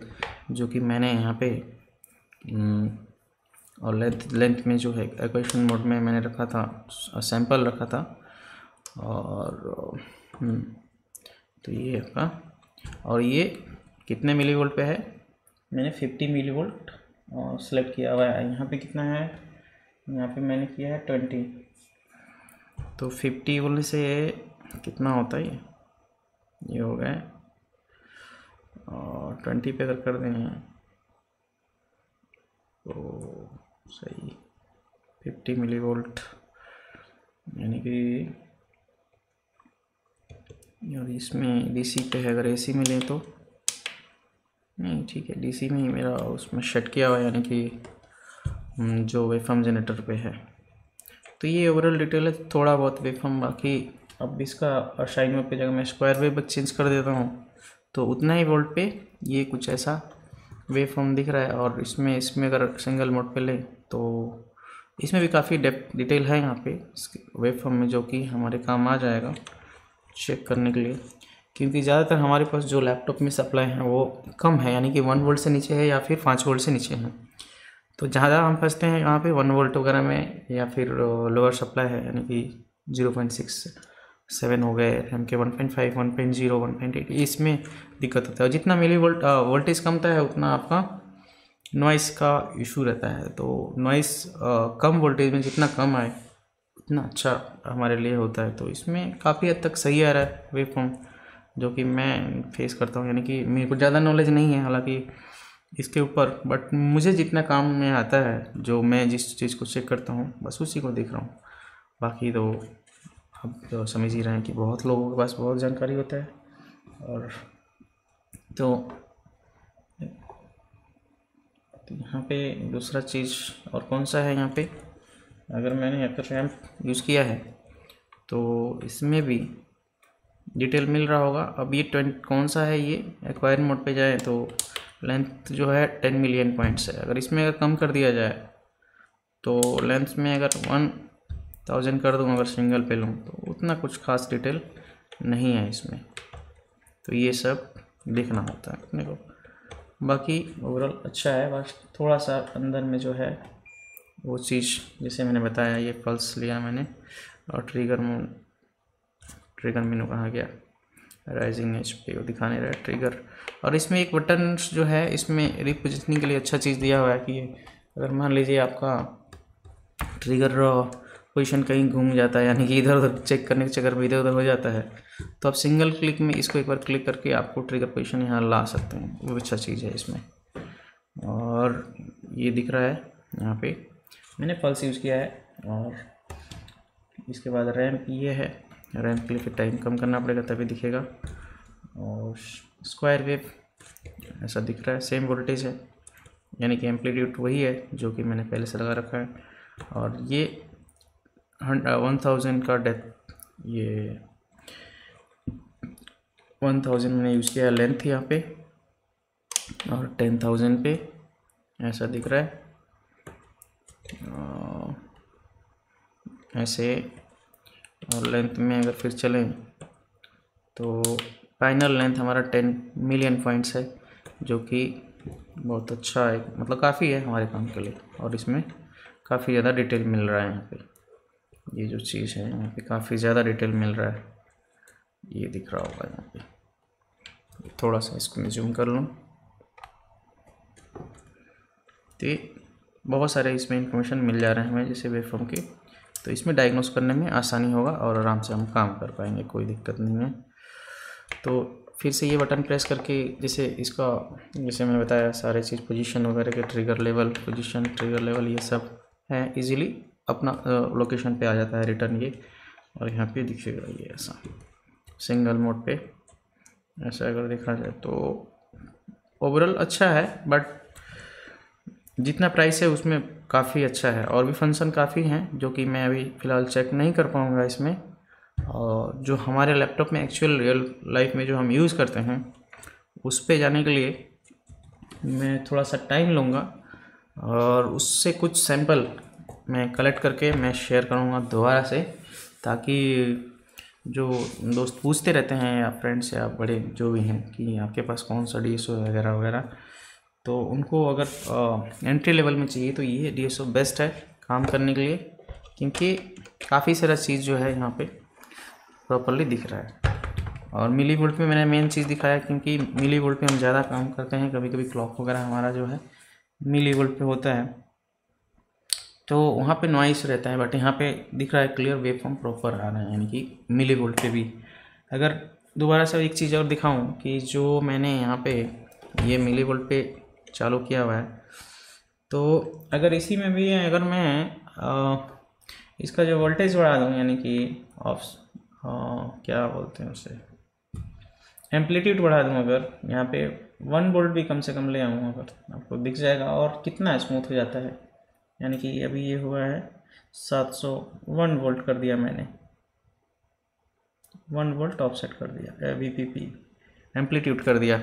जो कि मैंने यहाँ पे और लेंथ में जो है एक्वेशन मोड में मैंने रखा था, सैंपल रखा था, और तो ये आपका, और ये कितने मिली वोल्ट पे है, मैंने 50 मिली वोल्ट सेलेक्ट किया हुआ है। यहाँ पे कितना है, यहाँ पे मैंने किया है 20, तो 50 वोल्ट से कितना होता है ये हो गए, और 20 पे अगर कर दें तो सही 50 मिली वोल्ट, यानी कि और इसमें डीसी पे है, अगर एसी में लें तो नहीं, ठीक है डीसी में ही मेरा उसमें सेट किया हुआ है, यानी कि जो वेवफॉर्म जनरेटर पे है। तो ये ओवरऑल डिटेल है, थोड़ा बहुत वेवफॉर्म। बाकी अब इसका साइन वेव पे जगह मैं स्क्वायर वेव चेंज कर देता हूँ तो उतना ही वोल्ट पे ये कुछ ऐसा वेवफॉर्म दिख रहा है। और इसमें अगर सिंगल मोड पे लें तो इसमें भी काफ़ी डिटेल है यहाँ पे वेवफॉर्म में, जो कि हमारे काम आ जाएगा चेक करने के लिए, क्योंकि ज़्यादातर हमारे पास जो लैपटॉप में सप्लाई है वो कम है, यानी कि 1 वोल्ट से नीचे है या फिर 5 वोल्ट से नीचे है। तो ज़्यादा हम फंसते हैं यहाँ पे 1 वोल्ट वगैरह में, या फिर लोअर सप्लाई है यानी कि 0.67 हो गए, रैम के 1.5, 1.0, 1.8, इसमें दिक्कत होता है। जितना मिली वोल्टेज कमता है उतना आपका नॉइस का इशू रहता है। तो नॉइस कम वोल्टेज में जितना कम आए उतना अच्छा हमारे लिए होता है। तो इसमें काफ़ी हद तक सही आ रहा है वेवफॉर्म, जो कि मैं फेस करता हूँ। यानी कि मेरे को ज़्यादा नॉलेज नहीं है हालांकि इसके ऊपर, बट मुझे जितना काम में आता है, जो मैं जिस चीज़ को चेक करता हूँ बस उसी को देख रहा हूँ। बाकी तो अब तो समझ ही रहे हैं कि बहुत लोगों के पास बहुत जानकारी होता है। और तो यहाँ पे दूसरा चीज़ और कौन सा है, यहाँ पे अगर मैंने अगर रैम यूज़ किया है तो इसमें भी डिटेल मिल रहा होगा। अब ये कौन सा है, ये एक्वायर मोड पे जाए तो लेंथ जो है 10 मिलियन पॉइंट्स है। अगर इसमें अगर कम कर दिया जाए तो लेंथ में अगर 1000 कर दूँ, अगर सिंगल पे लूँ तो उतना कुछ खास डिटेल नहीं है इसमें। तो ये सब देखना होता है अपने को। बाकी ओवरऑल अच्छा है, बस थोड़ा सा अंदर में जो है वो चीज़ जैसे मैंने बताया, ये पल्स लिया मैंने, और ट्रिगर मेनू कहाँ गया, राइजिंग एज पे वो दिखाने रहा ट्रिगर। और इसमें एक बटन जो है इसमें रिपोजिशनिंग के लिए अच्छा चीज़ दिया हुआ है कि अगर मान लीजिए आपका ट्रिगर पोजीशन कहीं घूम जाता है, यानी कि इधर उधर चेक करने के चक्कर में इधर उधर हो जाता है, तो आप सिंगल क्लिक में इसको एक बार क्लिक करके आपको ट्रिगर पोजीशन यहाँ ला सकते हैं। वो अच्छा चीज़ है इसमें। और ये दिख रहा है यहाँ पे मैंने पल्स यूज़ किया है। और इसके बाद रैम ये है, रैम के लिए फिर टाइम कम करना पड़ेगा तभी दिखेगा। और स्क्वायर वेव ऐसा दिख रहा है, सेम वोल्टेज है, यानी कि एम्पलीट्यूड वही है जो कि मैंने पहले से लगा रखा है। और ये 1000 का डेप्थ, ये 1000 मैंने यूज़ किया है लेंथ यहाँ पे, और 10,000 पे ऐसा दिख रहा है ऐसे। और लेंथ में अगर फिर चलें तो फाइनल लेंथ हमारा 10 मिलियन पॉइंट्स है, जो कि बहुत अच्छा है, मतलब काफ़ी है हमारे काम के लिए। और इसमें काफ़ी ज़्यादा डिटेल मिल रहा है यहाँ पे, ये जो चीज़ है यहाँ पे काफ़ी ज़्यादा डिटेल मिल रहा है, ये दिख रहा होगा यहाँ पे। थोड़ा सा इसको मैं जूम कर लूँ तो बहुत सारे इसमें इंफॉर्मेशन मिल जा रहे हैं हमें जैसे वेवफॉर्म की। तो इसमें डायग्नोस करने में आसानी होगा और आराम से हम काम कर पाएंगे, कोई दिक्कत नहीं है। तो फिर से ये बटन प्रेस करके जैसे इसका, जैसे मैंने बताया सारे चीज़ पोजीशन वगैरह के, trigger level, position, trigger level, ये सब है, इजीली अपना लोकेशन पे आ जाता है रिटर्न ये। और यहाँ पे दिखेगा ये ऐसा सिंगल मोड पे ऐसा अगर देखा जाए तो ओवरऑल अच्छा है, बट जितना प्राइस है उसमें काफ़ी अच्छा है। और भी फंक्शन काफ़ी हैं जो कि मैं अभी फ़िलहाल चेक नहीं कर पाऊँगा इसमें। और जो हमारे लैपटॉप में एक्चुअल रियल लाइफ में जो हम यूज़ करते हैं उस पे जाने के लिए मैं थोड़ा सा टाइम लूँगा, और उससे कुछ सैंपल मैं कलेक्ट करके मैं शेयर करूँगा दोबारा से, ताकि जो दोस्त पूछते रहते हैं या फ्रेंड्स या बड़े जो भी हैं कि आपके पास कौन सा DSO वगैरह वगैरह, तो उनको अगर एंट्री लेवल में चाहिए तो ये DSO बेस्ट है काम करने के लिए, क्योंकि काफ़ी सारा चीज़ जो है यहाँ पे प्रॉपरली दिख रहा है। और मिली वोल्ट में मैंने मेन चीज़ दिखाया क्योंकि मिली वोल्ट पे हम ज़्यादा काम करते हैं, कभी कभी क्लॉक वगैरह हमारा जो है मिली वोल्ट पे होता है तो वहाँ पे नॉइस रहता है, बट यहाँ पे दिख रहा है क्लियर वेव फॉर्म प्रॉपर आ रहा है, यानी कि मिली वोल्ट पे भी। अगर दोबारा से एक चीज़ और दिखाऊं कि जो मैंने यहाँ पे ये मिली वोल्ट पे चालू किया हुआ है, तो अगर इसी में भी अगर मैं इसका जो वोल्टेज बढ़ा दूँ, यानी कि ऑफ क्या बोलते हैं उसे, एम्पलीट्यूड बढ़ा दूँ, अगर यहाँ पे 1 वोल्ट भी कम से कम ले आऊँ, अगर आपको दिख जाएगा और कितना स्मूथ हो जाता है। यानी कि अभी ये हुआ है 701 वोल्ट कर दिया मैंने, 1 वोल्ट ऑफसेट कर दिया, VPP एम्पलीट्यूड कर दिया।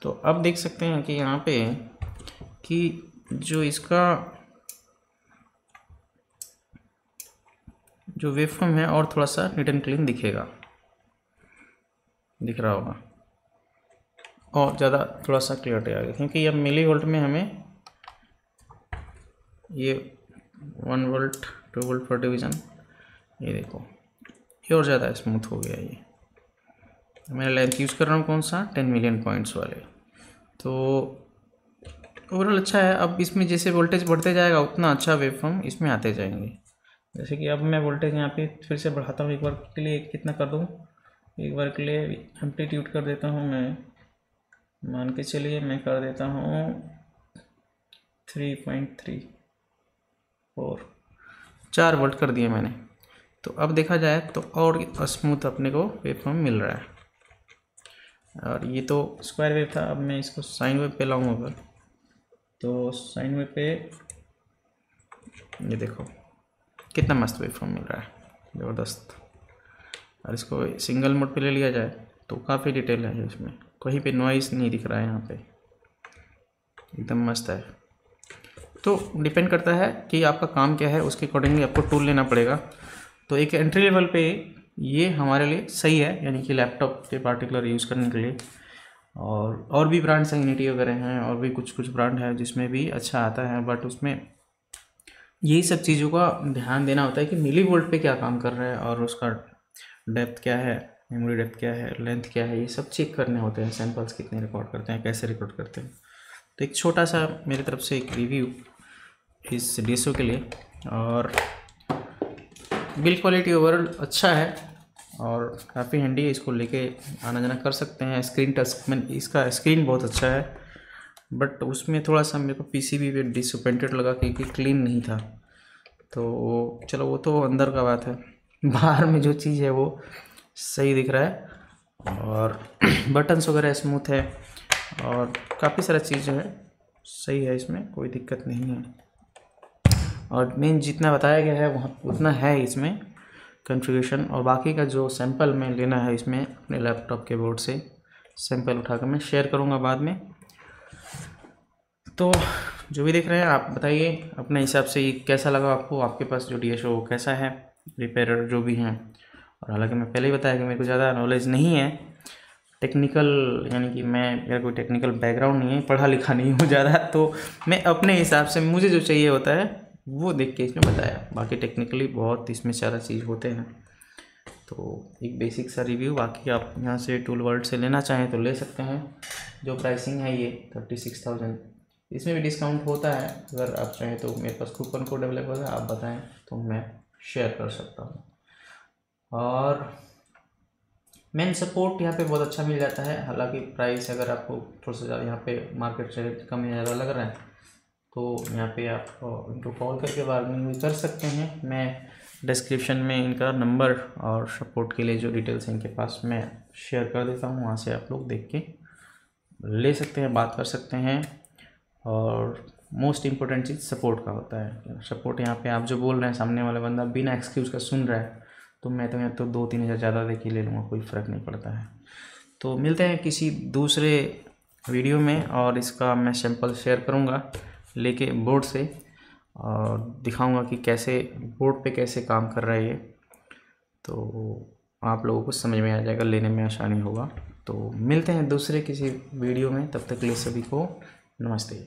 तो अब देख सकते हैं कि यहाँ पे कि जो इसका जो वेवफॉर्म है और थोड़ा सा नीट एंड क्लीन दिखेगा, दिख रहा होगा, और ज़्यादा थोड़ा सा क्लियरिटी आ गया क्योंकि अब मिली वोल्ट में हमें ये 1 वोल्ट 2 वोल्ट पर डिवीज़न, ये देखो ये और ज़्यादा स्मूथ हो गया। ये मैं लेंथ यूज़ कर रहा हूँ कौन सा, 10 मिलियन पॉइंट्स वाले। तो ओवरऑल अच्छा है। अब इसमें जैसे वोल्टेज बढ़ते जाएगा उतना अच्छा वेवफॉर्म इसमें आते जाएंगे। जैसे कि अब मैं वोल्टेज यहाँ पे फिर से बढ़ाता हूँ, एक बार के लिए कितना कर दूँ, एक बार के लिए एम्पलीट्यूड कर देता हूँ मैं, मान के चलिए मैं कर देता हूँ 3.34, 4 वोल्ट कर दिए मैंने। तो अब देखा जाए तो और स्मूथ अपने को वेवफॉर्म मिल रहा है। और ये तो स्क्वायर वेव था, अब मैं इसको साइन वेव पे लाऊँ अगर, तो साइन वेव पे ये देखो कितना मस्त वेवफॉर्म मिल रहा है, ज़बरदस्त। और इसको सिंगल मोड पे ले लिया जाए तो काफ़ी डिटेल है इसमें, कहीं पे नॉइस नहीं दिख रहा है, यहाँ पे एकदम मस्त है। तो डिपेंड करता है कि आपका काम क्या है, उसके अकॉर्डिंगली आपको टूल लेना पड़ेगा। तो एक एंट्री लेवल पे ये हमारे लिए सही है, यानी कि लैपटॉप के पार्टिकुलर यूज़ करने के लिए। और भी ब्रांड्स हैं, यूनिटी वगैरह हैं, और भी कुछ ब्रांड है जिसमें भी अच्छा आता है, बट उसमें यही सब चीज़ों का ध्यान देना होता है कि मिली वोल्ट पे क्या काम कर रहा है और उसका डेप्थ क्या है, मेमोरी डेप्थ क्या है, लेंथ क्या है, ये सब चेक करने होते हैं। सैंपल्स कितने रिकॉर्ड करते हैं, कैसे रिकॉर्ड करते हैं। तो एक छोटा सा मेरी तरफ से एक रिव्यू इस DSO के लिए। और बिल्ड क्वालिटी ओवरऑल अच्छा है और काफ़ी हैंडी है, इसको लेके आना जाना कर सकते हैं। स्क्रीन टच में इसका स्क्रीन बहुत अच्छा है, बट उसमें थोड़ा सा मेरे को PCB पे डिसअपॉइंटेड लगा क्योंकि क्लीन नहीं था। तो चलो वो तो अंदर का बात है, बाहर में जो चीज़ है वो सही दिख रहा है और बटन्स वगैरह स्मूथ है और काफ़ी सारा चीज़ जो है सही है, इसमें कोई दिक्कत नहीं है। और मेन जितना बताया गया है वहाँ उतना है इसमें कॉन्फ़िगरेशन। और बाकी का जो सैंपल में लेना है इसमें अपने लैपटॉप के बोर्ड से सैंपल उठाकर मैं शेयर करूँगा बाद में। तो जो भी देख रहे हैं आप बताइए अपने हिसाब से ये कैसा लगा आपको, आपके पास जो DSO कैसा है, रिपेयरर जो भी हैं। और हालांकि मैं पहले ही बताया कि मेरे को ज़्यादा नॉलेज नहीं है टेक्निकल, यानी कि मेरा कोई टेक्निकल बैकग्राउंड नहीं है, पढ़ा लिखा नहीं हूँ ज़्यादा, तो मैं अपने हिसाब से मुझे जो चाहिए होता है वो देख के इसमें बताया। बाकी टेक्निकली बहुत इसमें सारा चीज़ होते हैं। तो एक बेसिक सा रिव्यू, बाकी आप यहाँ से टूल वर्ल्ड से लेना चाहें तो ले सकते हैं। जो प्राइसिंग है ये 36,000, इसमें भी डिस्काउंट होता है, अगर आप चाहें तो मेरे पास कूपन कोड अवेलेबल है, आप बताएं तो मैं शेयर कर सकता हूँ। और मेन सपोर्ट यहाँ पे बहुत अच्छा मिल जाता है। हालांकि प्राइस अगर आपको थोड़ा सा ज़्यादा यहाँ पे मार्केट से कम या ज़्यादा लग रहा है तो यहाँ पे आप इनको कॉल करके बार्गेनिंग भी कर सकते हैं। मैं डिस्क्रिप्शन में इनका नंबर और सपोर्ट के लिए जो डिटेल्स हैं इनके पास मैं शेयर कर देता हूँ, वहाँ से आप लोग देख के ले सकते हैं, बात कर सकते हैं। और मोस्ट इम्पोर्टेंट चीज़ सपोर्ट का होता है। सपोर्ट यहाँ पे आप जो बोल रहे हैं सामने वाला बंदा बिना एक्सक्यूज़ का सुन रहा है तो मैं तो यहाँ तो 2-3 हज़ार ज़्यादा देख के ले लूँगा, कोई फ़र्क नहीं पड़ता है। तो मिलते हैं किसी दूसरे वीडियो में, और इसका मैं सैंपल शेयर करूँगा लेके बोर्ड से, और दिखाऊँगा कि कैसे बोर्ड पे कैसे काम कर रहा है ये, तो आप लोगों को समझ में आ जाएगा, लेने में आसानी होगा। तो मिलते हैं दूसरे किसी वीडियो में, तब तक के लिए सभी को नमस्ते।